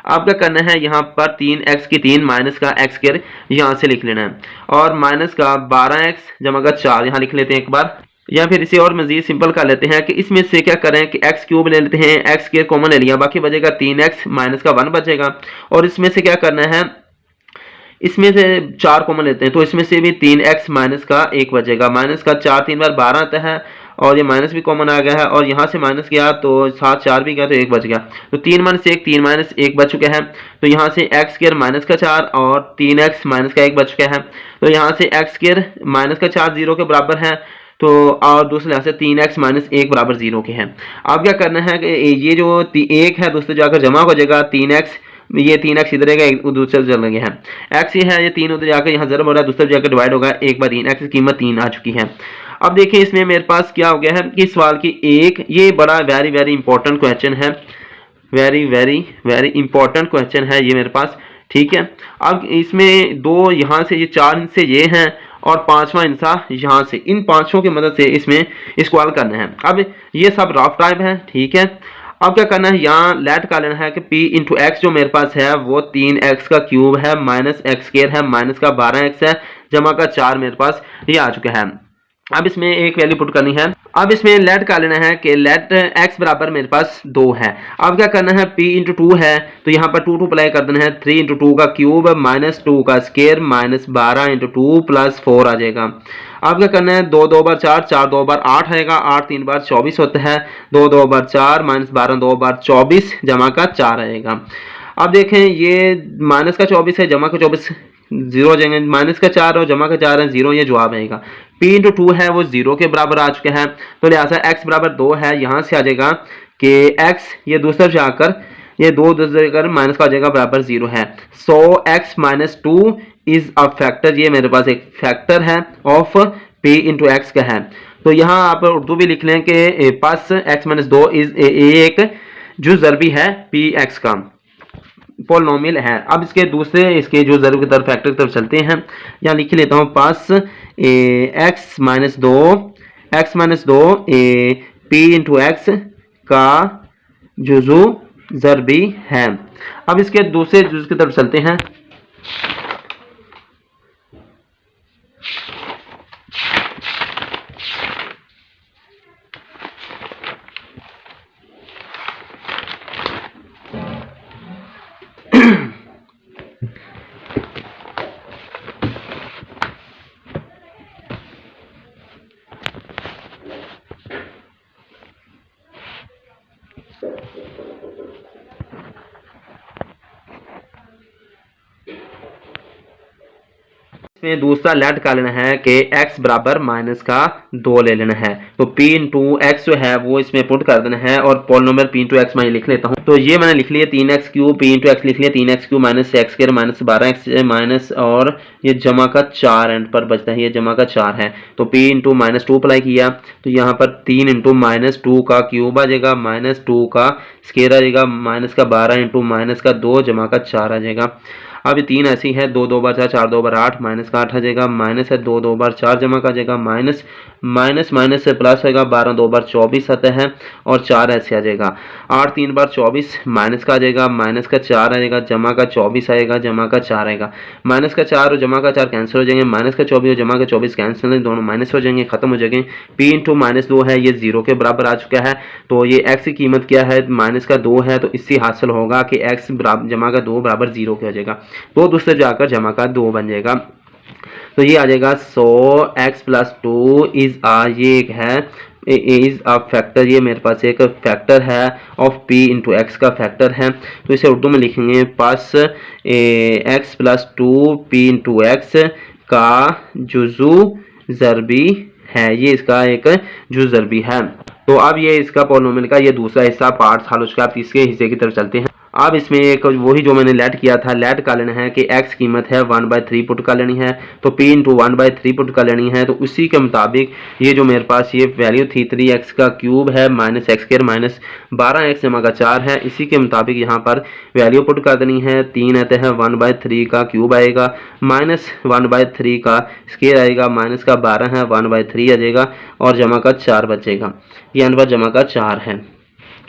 अब क्या करना है, यहाँ पर 3x की 3 माइनस का x स्क्वायर यहाँ से लिख लेना है और माइनस का 12x जमा का 4 यहाँ लिख लेते हैं एक बार। या फिर इसे और मजीद सिंपल कर लेते हैं कि इसमें से क्या करें कि एक्स क्यूब ले लेते हैं, एक्स स्क्वायर कॉमन ले लिया, बाकी बचेगा 3x माइनस का 1 बचेगा। और इसमें से क्या करना है, इसमें से 4 कॉमन लेते हैं तो इसमें से भी 3x माइनस का 1 बचेगा। माइनस का 4 3 बार 12 आता है और ये माइनस भी कॉमन आ गया है और यहाँ से माइनस गया तो 7 4 भी गया तो 1 बच गया। तो 3 माइनस 1 3 माइनस 1 बच चुके हैं। तो यहाँ से एक्स स्क्वायर माइनस का 4 और 3x माइनस का 1 बच चुका है। तो यहाँ से एक्स स्क्वायर माइनस का 4 0 के बराबर है, तो और दूसरे लिहाज से 3x माइनस 1 बराबर 0 के हैं। अब क्या करना है कि ये जो 1 है दूसरे जाकर जमा हो जाएगा, 3x ये 3x इधर है, एक दूसरे चल गए हैं, x ये है, ये 3 उधर जाकर यहाँ जरब हो रहा है, दूसरे जाकर डिवाइड होगा 1/3, x की कीमत 3 आ चुकी है। अब देखिए इसमें मेरे पास क्या हो गया है कि सवाल की एक ये बड़ा वेरी वेरी इंपॉर्टेंट क्वेश्चन है, very very very important question है ये मेरे पास, ठीक है। अब इसमें दो यहाँ से ये 4 हिस्से ये हैं और 5वां हिस्सा यहाँ से, इन पांचों की मदद से इसमें इसको हल करना है। अब ये सब रफ टाइप है, ठीक है। अब क्या करना है, यहाँ लेट का लेना है कि p इंटू एक्स जो मेरे पास है वो 3x का क्यूब है माइनस एक्स स्क्वायर है माइनस का 12x है जमा का 4 मेरे पास ये आ चुका है। अब इसमें एक वैल्यू पुट करनी है। अब इसमें लेट का लेना है कि लेट x बराबर मेरे पास 2 है। अब क्या करना है, p इंटू 2 है तो यहाँ पर 2 अप्लाई कर देना है, 3 इंटू 2 का क्यूब माइनस 2 का स्क्वायर माइनस 12 इंटू 2 प्लस 4 आ जाएगा। अब क्या करना है, 2 2 बार 4 4 2 बार 8 आएगा, 8 3 बार 24 होता है, 2 2 बार 4 माइनस 12 2 बार 24 जमा का 4 आएगा। अब देखें ये माइनस का 24 है जमा का 24 जीरो हो जाएंगे, माइनस का 4 और जमा का 4 है 0, ये जवाब आएगा। p इंटू 2 है वो 0 के बराबर आ चुके हैं, तो लिहाजा x बराबर 2 है, यहाँ से आ जाएगा कि x ये दूसरा जाकर ये 2 दूसरे माइनस का आ जाएगा बराबर 0 है। सो x minus 2 is a factor, ये मेरे पास एक फैक्टर है ऑफ p इंटू एक्स का है। तो यहाँ आप उर्दू भी लिख लें कि पास x माइनस 2 इज एक जो ज़रबी है p x का पोलिनोमियल है। अब इसके दूसरे इसके जो ज़रूर की तरफ फैक्टर की तरफ चलते हैं, यहाँ लिख लेता हूँ पास एक्स माइनस दो p इंटू एक्स का जुज़ू ज़रबी है। अब इसके दूसरे जुज़ की तरफ चलते हैं। इसमें दूसरा लेट का लेना है कि x बराबर माइनस का 2 ले लेना है, तो p इंटू एक्स जो है वो इसमें पुट कर देना है और पोलिनोमियल p इंटू एक्स मैं लिख लेता हूँ। तो ये मैंने लिख लिया 3x cube, p into x लिख लिया 3x cube minus x square minus 12x minus और ये जमा का 4 एंड पर बचता है, ये जमा का 4 है। तो p इंटू माइनस 2 अप्लाई किया तो यहाँ पर 3 इंटू माइनस 2 का क्यूब आ जाएगा माइनस 2 का स्क्वायर आ जाएगा माइनस का 12 इंटू माइनस का 2 जमा का 4 आ जाएगा। अब ये 3 ऐसी है, 2 2 बार 4 4 2 बार 8 माइनस का 8 आ जाएगा, माइनस है 2 2 बार 4 जमा का आ जाएगा, माइनस माइनस माइनस से प्लस होगा, 12 2 बार 24 आता है और 4 ऐसे आ जाएगा, 8 3 बार 24 माइनस का आ जाएगा, माइनस का 4 आ जाएगा, जमा का 24 आएगा, जमा का 4 आएगा, माइनस का 4 और जमा का 4 कैंसिल हो जाएंगे, माइनस का 24 और जमा का 24 कैंसिल है, दोनों माइनस हो जाएंगे, खत्म हो जाएंगे। p इंटू माइनस 2 है ये 0 के बराबर आ चुका है, तो ये x की कीमत क्या है, माइनस का 2 है, तो इससे हासिल होगा कि x जमा का 2 बराबर 0 के हो जाएगा, तो दूसरे जाकर जमा का 2 बन जाएगा। तो ये आ जाएगा, सो x प्लस 2 इज ये एक है इज अ फैक्टर, ये मेरे पास एक फैक्टर है ऑफ p इंटू एक्स का फैक्टर है। तो इसे उर्दू में लिखेंगे पास x plus 2 p into x का जुज़ू ज़रबी है, ये इसका एक जुज़ ज़रबी है। तो अब ये इसका पोलिनोमियल का ये दूसरा हिस्सा पार्ट्स हल हो चुका है। अब तीसरे हिस्से की तरफ चलते हैं। अब इसमें एक वही जो मैंने लेट किया था, लेट का लेना है कि x कीमत है 1/3 पुट का लेनी है, तो p इंटू 1/3 पुट का लेनी है। तो उसी के मुताबिक ये जो मेरे पास ये वैल्यू थी 3x का क्यूब है minus x square minus 12x जमा का 4 है, इसी के मुताबिक यहाँ पर वैल्यू पुट कर देनी है। 3 आता है 1/3 का क्यूब आएगा माइनस 1/3 का स्क्वायर आएगा माइनस का 12 है 1/3 आ जाएगा और जमा का 4 बचेगा, ये अंदर जमा का 4 है।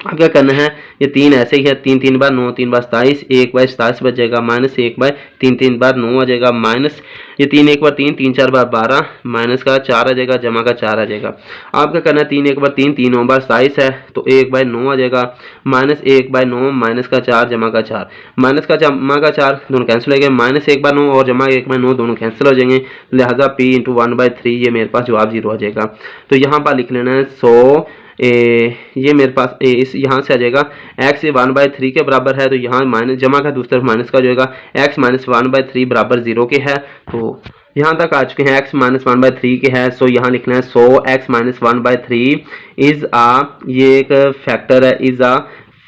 अब क्या करना है, ये 3 ऐसे ही है, 3 3 बार 9, 3 बार 27, 1 बार 27 बचेगा, माइनस 1 बार 3 3 बार 9 आ जाएगा, माइनस ये 3 1 बार 3, 3 4 बार 12, माइनस का 4 आ जाएगा, जमा का 4 आ जाएगा। अब क्या करना है, 3 1 बार 3, 3 9 बार 27 है, तो 1 बाय 9 आ जाएगा, माइनस 1 बाय 9, माइनस का 4, जमा का 4, माइनस का जमा का 4 दोनों कैंसिल हो गए, माइनस 1 बाय 9 और जमा 1 बाय 9 दोनों कैंसिल हो जाएंगे, लिहाजा p इंटू 1/3 ये मेरे पास जवाब 0 आ जाएगा। तो यहाँ पर लिख लेना है 100, ये मेरे पास इस यहाँ से आ जाएगा x ये 1/3 के बराबर है, तो यहाँ माइनस जमा का दूसरी तरफ माइनस का जो होगा x माइनस 1/3 बराबर 0 के है। तो यहाँ तक आ चुके हैं, x माइनस 1/3 के है, सो यहाँ लिखना है 100 x माइनस 1/3 इज आ, ये एक फैक्टर है, is a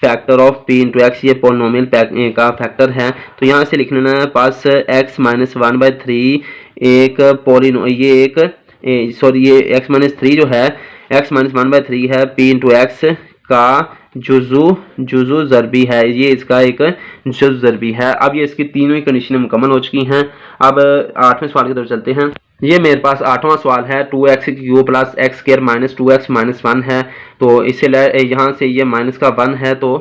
factor of p into x, ये पोलिनोमियल का फैक्टर है। तो यहाँ से लिख लेना है पास x माइनस 1/3 एक पोलिनो, ये एक सॉरी ये x माइनस 3 जो है x माइनस 1/3 है p इंटू एक्स का जुजू ज़रबी है, ये इसका एक जुज़ ज़रबी है। अब ये इसकी तीनों ही कंडीशनें मुकम्मल हो चुकी हैं। अब 8वें सवाल की तरफ चलते हैं। ये मेरे पास 8वां सवाल है, 2x³ plus x square minus 2x minus 1 है, तो इससे यहाँ से ये माइनस का 1 है। तो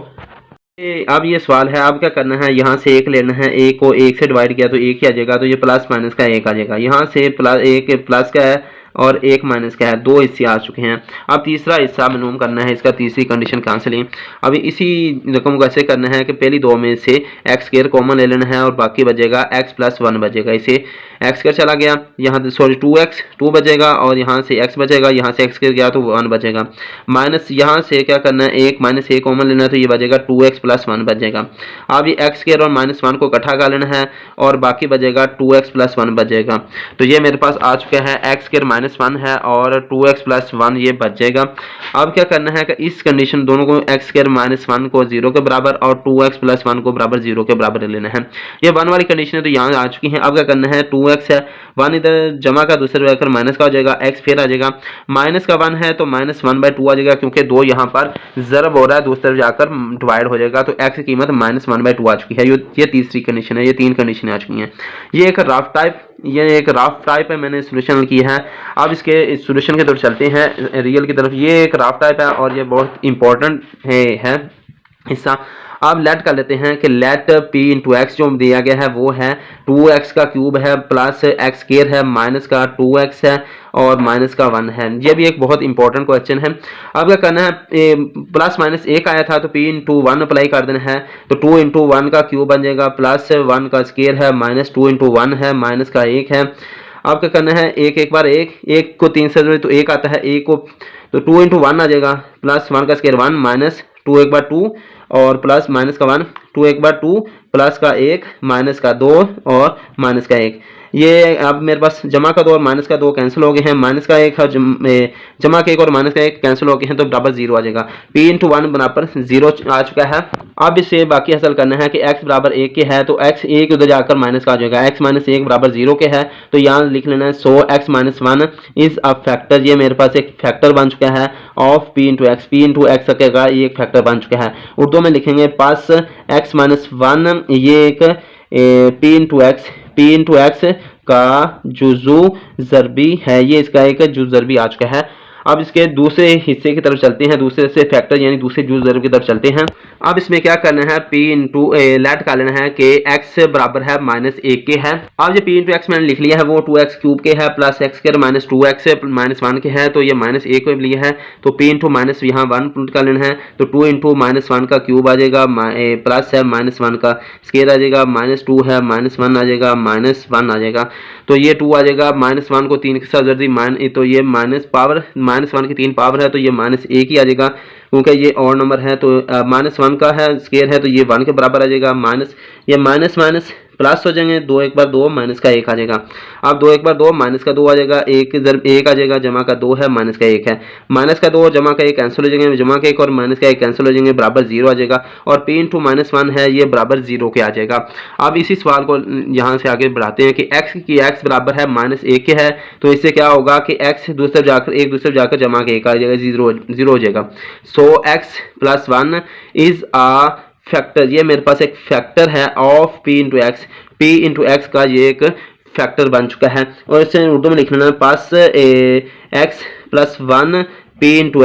अब ये सवाल है, अब क्या करना है, यहाँ से 1 लेना है, 1 को 1 से डिवाइड किया तो 1 ही आ जाएगा, तो ये प्लस माइनस का 1 आ जाएगा। यहाँ से एक प्लस का है और 1 माइनस का है, 2 हिस्से आ चुके हैं। अब तीसरा हिस्सा मालूम करना है, इसका तीसरी कंडीशन कैंसिलिंग। अभी इसी रकम को ऐसे करना है कि पहली दो में से एक्स स्क्वायर कॉमन ले लेना है और बाकी बचेगा x प्लस 1 बचेगा, इसे एक्स स्क्वायर चला गया, यहाँ सॉरी 2x 2 बचेगा और यहाँ से x बचेगा, यहाँ से x स्क्वायर गया तो 1 बचेगा, माइनस यहाँ से क्या करना है 1 माइनस 1 कॉमन लेना है, तो ये बचेगा 2x प्लस 1 बचेगा। अब ये x स्क्वायर और माइनस 1 को इकट्ठा कर लेना है और बाकी बचेगा 2x प्लस 1 बचेगा। तो ये मेरे पास आ चुका है x स्क्वायर माइनस 1 है और 2x प्लस 1 ये बचेगा। अब क्या करना है कि इस कंडीशन दोनों को x स्क्वायर माइनस 1 को 0 के बराबर और 2x प्लस 1 को बराबर 0 के बराबर लेना है। ये 1 वाली कंडीशन है तो यहाँ आ चुकी है। अब क्या करना है 2x है, 1 इधर जमा का दूसरे जाकर माइनस का हो जाएगा, x फिर आ जाएगा, माइनस का 1 है तो माइनस 1/2 आ जाएगा, क्योंकि 2 यहाँ पर ज़रब हो रहा है, दूसरी तरफ जाकर डिवाइड हो जाएगा, तो x की कीमत माइनस 1/2 आ चुकी है। ये तीसरी कंडीशन है, ये 3 कंडीशन आ चुकी हैं। ये एक रफ टाइप है, मैंने सोल्यूशन की है। अब इसके सोल्यूशन की तरफ चलते हैं, रियल की तरफ। ये एक रफ टाइप है और ये बहुत इंपॉर्टेंट है हिस्सा। अब लेट कर लेते हैं कि लेट p इंटू एक्स जो दिया गया है वो है 2x का क्यूब है प्लस एक्स स्क्वायर है माइनस का 2x है और माइनस का 1 है। ये भी एक बहुत इंपॉर्टेंट क्वेश्चन है। अब क्या करना है, प्लस माइनस 1 आया था तो p इंटू 1 अप्लाई कर देना है, तो 2 इंटू 1 का क्यूब बन जाएगा, प्लस 1 का स्क्वायर है, माइनस 2 इंटू 1 है, माइनस का 1 है। अब क्या करना है, एक बार एक को 3 से जोड़े तो 1 आता है, 1 को तो 2 इंटू 1 आ जाएगा, प्लस 1 का स्क्वायर 1 माइनस 2 एक बार 2 और प्लस माइनस का 1, 2 एक बार 2 प्लस का 1 माइनस का 2 और माइनस का 1। ये अब मेरे पास जमा का 2 और माइनस का 2 कैंसिल हो गए हैं, माइनस का 1 जमा का 1 और माइनस का 1 कैंसिल हो गए हैं, तो बराबर 0 आ जाएगा। p इंटू 1 बराबर 0 आ चुका है। अब इससे बाकी हासिल करना है कि x बराबर 1 के है तो x 1 उधर जाकर माइनस का आ जाएगा, x माइनस 1 बराबर 0 के है, तो यहाँ लिख लेना है 100 x minus 1 is a factor. ये मेरे पास एक फैक्टर बन चुका है of p into x, p into x का ये एक फैक्टर बन चुका है। उर्दू में लिखेंगे पास x माइनस 1, ये एक p इंटू एक्स का जुजू ज़रबी है, ये इसका एक जुज़ ज़रबी आ चुका है। अब इसके दूसरे हिस्से की तरफ चलते हैं, दूसरे से फैक्टर यानी दूसरे जुज़ ज़रब की तरफ चलते हैं। अब इसमें क्या करना है, p इंटू लेट कर लेना है कि x बराबर है माइनस 1 के है। अब ये p इंटू एक्स मैंने लिख लिया है वो 2x क्यूब के है plus x square minus 2x minus 1 के है, तो ये माइनस 1 को लिया है, तो p इंटू माइनस यहाँ 1 पुट कर लेना है, तो 2 इंटू माइनस 1 का क्यूब आ जाएगा, प्लस है माइनस 1 का स्क्वायर आ जाएगा, माइनस 2 है माइनस 1 आ जाएगा, माइनस 1 आ जाएगा, तो ये 2 आ जाएगा, माइनस 1 को 3 के साथ जोड़ दी, तो ये माइनस 1 की 3 पावर है, तो ये माइनस 1 ही आ जाएगा, क्योंकि ये और नंबर है, तो माइनस 1 का है स्क्वायर है, तो ये 1 के बराबर आ जाएगा, माइनस ये माइनस माइनस प्लस हो जाएंगे, 2 एक बार 2 माइनस का 1 आ जाएगा। अब 2 एक बार 2 माइनस का 2 आ जाएगा, 1 आ जाएगा, जमा का 2 है माइनस का 1 है, माइनस का 2 और जमा का 1 कैंसिल हो जाएंगे, जमा का 1 और माइनस का 1 कैंसिल हो जाएंगे, बराबर 0 आ जाएगा, और p इंटू माइनस 1 है ये बराबर 0 के आ जाएगा। अब इसी सवाल को यहाँ से आगे बढ़ाते हैं कि x बराबर है माइनस 1 के है, तो इससे क्या होगा कि x दूसरे जाकर जमा के 1 आ जाएगा, 0 हो जाएगा। So x plus 1 is a factor, ये मेरे पास एक फैक्टर है of p into x, p into x का ये एक फैक्टर बन चुका है, और इसे उर्दू में लिख लेना पास x plus 1 p into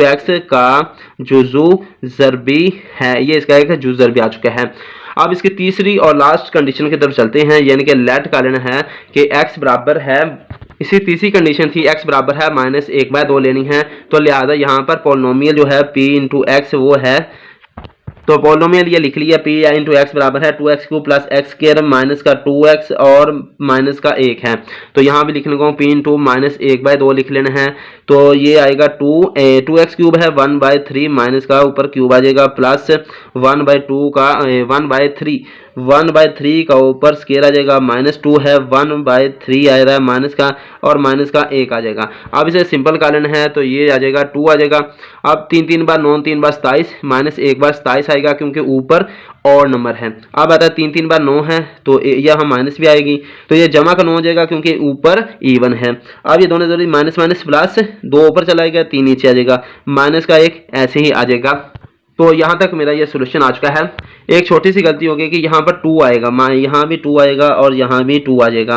x का जुजू ज़रबी है, ये इसका एक जुजू ज़रबी आ चुका है। अब इसकी तीसरी और लास्ट कंडीशन की तरफ चलते हैं, यानी कि लेट का लेना है कि x बराबर है, इसी तीसरी कंडीशन थी x बराबर है -1/2 लेनी है, तो लिहाजा यहाँ पर पोलिनोमियल जो है p इंटू एक्स वो है, तो पोलिनोमियल ये लिख लिया p इंटू एक्स बराबर है 2x³ plus x square minus का 2x और माइनस का 1 है, तो यहाँ भी लिखने को p इंटू -1/2 लिख लेना है, तो ये आएगा 2x³ है 1/3 माइनस का ऊपर क्यूब आ जाएगा प्लस 1/2 का 1/3 का ऊपर स्क्वायर आ जाएगा, -2 है 1/3 आ रहा है माइनस का, और माइनस का 1 आ जाएगा। अब इसे सिंपल कर लेना है, तो ये आ जाएगा 2 आ जाएगा। अब 3 बार 9 3 बार 27 -1 बार 27 आएगा क्योंकि ऊपर और नंबर है। अब आता है 3 बार 9 है तो यहाँ माइनस भी आएगी, तो ये जमा का 9 हो जाएगा क्योंकि ऊपर इवन है। अब ये दोनों जरूरी माइनस माइनस प्लस 2 ऊपर चला जाएगा 3 नीचे आ जाएगा, माइनस का 1 ऐसे ही आ जाएगा। तो यहाँ तक मेरा ये सोल्यूशन आ चुका है। एक छोटी सी गलती होगी कि यहाँ पर 2 आएगा, यहाँ भी 2 आएगा और यहाँ भी 2 आ जाएगा।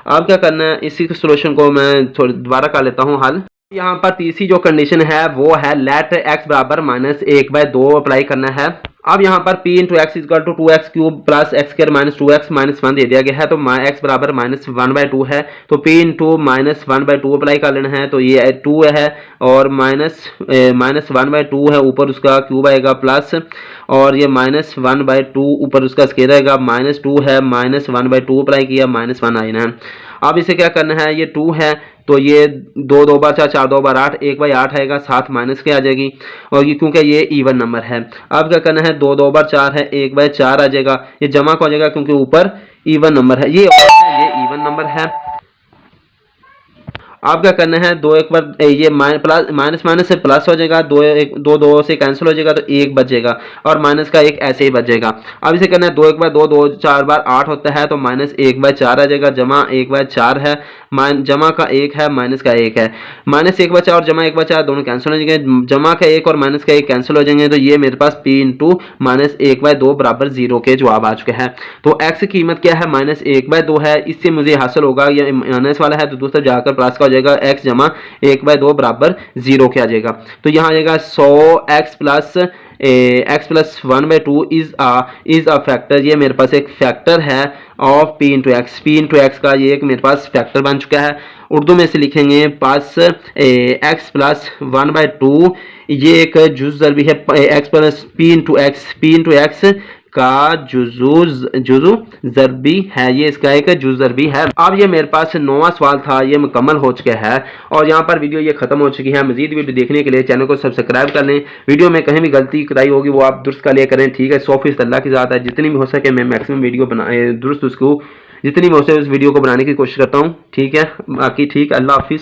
अब क्या करना है, इसी सोल्यूशन को मैं दोबारा कर लेता हूँ हल। यहाँ पर तीसरी जो कंडीशन है वो है लेट x बराबर -1/2 अप्लाई करना है। अब यहाँ पर p into x is equal to 2x³ plus x square minus 2x minus 1 दे दिया गया है, तो x बराबर -1/2 है, तो p इंटू -1/2 अप्लाई कर लेना है, तो ये 2 है और -1/2 है, ऊपर उसका क्यूब आएगा प्लस, और ये -1/2 ऊपर उसका स्क्वायर आएगा, -2 है -1/2 अप्लाई किया -1 आना है। अब इसे क्या करना है, ये 2 है तो ये 2 2 बार 4 4 2 बार 8 1/8 आएगा, साथ माइनस के आ जाएगी, और ये क्योंकि ये इवन नंबर है। अब क्या करना है, 2 2 बार 4 है 1/4 आ जाएगा, ये जमा को आ जाएगा क्योंकि ऊपर इवन नंबर है, ये इवन नंबर है। अब क्या करना है, 2 1 बार ये माइनस माइनस से प्लस हो जाएगा, 2 से कैंसिल हो जाएगा तो 1 बचेगा, और माइनस का 1 ऐसे ही बचेगा। अब इसे करना है 2 1 बार 2 2 4 बार 8 होता है, तो -1/4 आ जाएगा, जमा 1/4 है, जमा का 1 है माइनस का 1 है, -1/4 और जमा 1/4 दोनों कैंसिल हो जाएंगे, जमा का 1 और माइनस का 1 कैंसिल हो जाएंगे, तो ये मेरे पास p इंटू -1/2 बराबर 0 के जवाब आ चुके हैं। तो x की कीमत क्या है, -1/2 है, इससे मुझे हासिल होगा, ये माइनस वाला है तो दूसरा जाकर प्लस का हो जाएगा, x जमा 1/2 बराबर 0 के आ जाएगा, तो यहाँ आ जाएगा 100x plus x plus 1/2 is a factor, ये मेरे पास एक फैक्टर है ऑफ p इंटू एक्स का, ये एक मेरे पास फैक्टर बन चुका है। उर्दू में से लिखेंगे पास x प्लस 1/2, ये एक जुज़ ज़रबी है, x plus p into x का जुज़ू ज़रबी है, ये इसका एक जुज़ ज़रबी है। अब ये मेरे पास 9वां सवाल था, ये मुकम्मल हो चुका है और यहाँ पर वीडियो ये खत्म हो चुकी है। मजीद वीडियो देखने के लिए चैनल को सब्सक्राइब कर लें। वीडियो में कहीं भी गलती कराई होगी वो आप दुरुस्त कर लिया करें, ठीक है। 100% अल्लाह की ज़ात है, जितनी भी हो सके मैं मैक्सिमम वीडियो दुरुस्त उसको जितनी भी हो सके उस वीडियो को बनाने की कोशिश करता हूँ, ठीक है। बाकी ठीक, अल्लाह हाफिज़।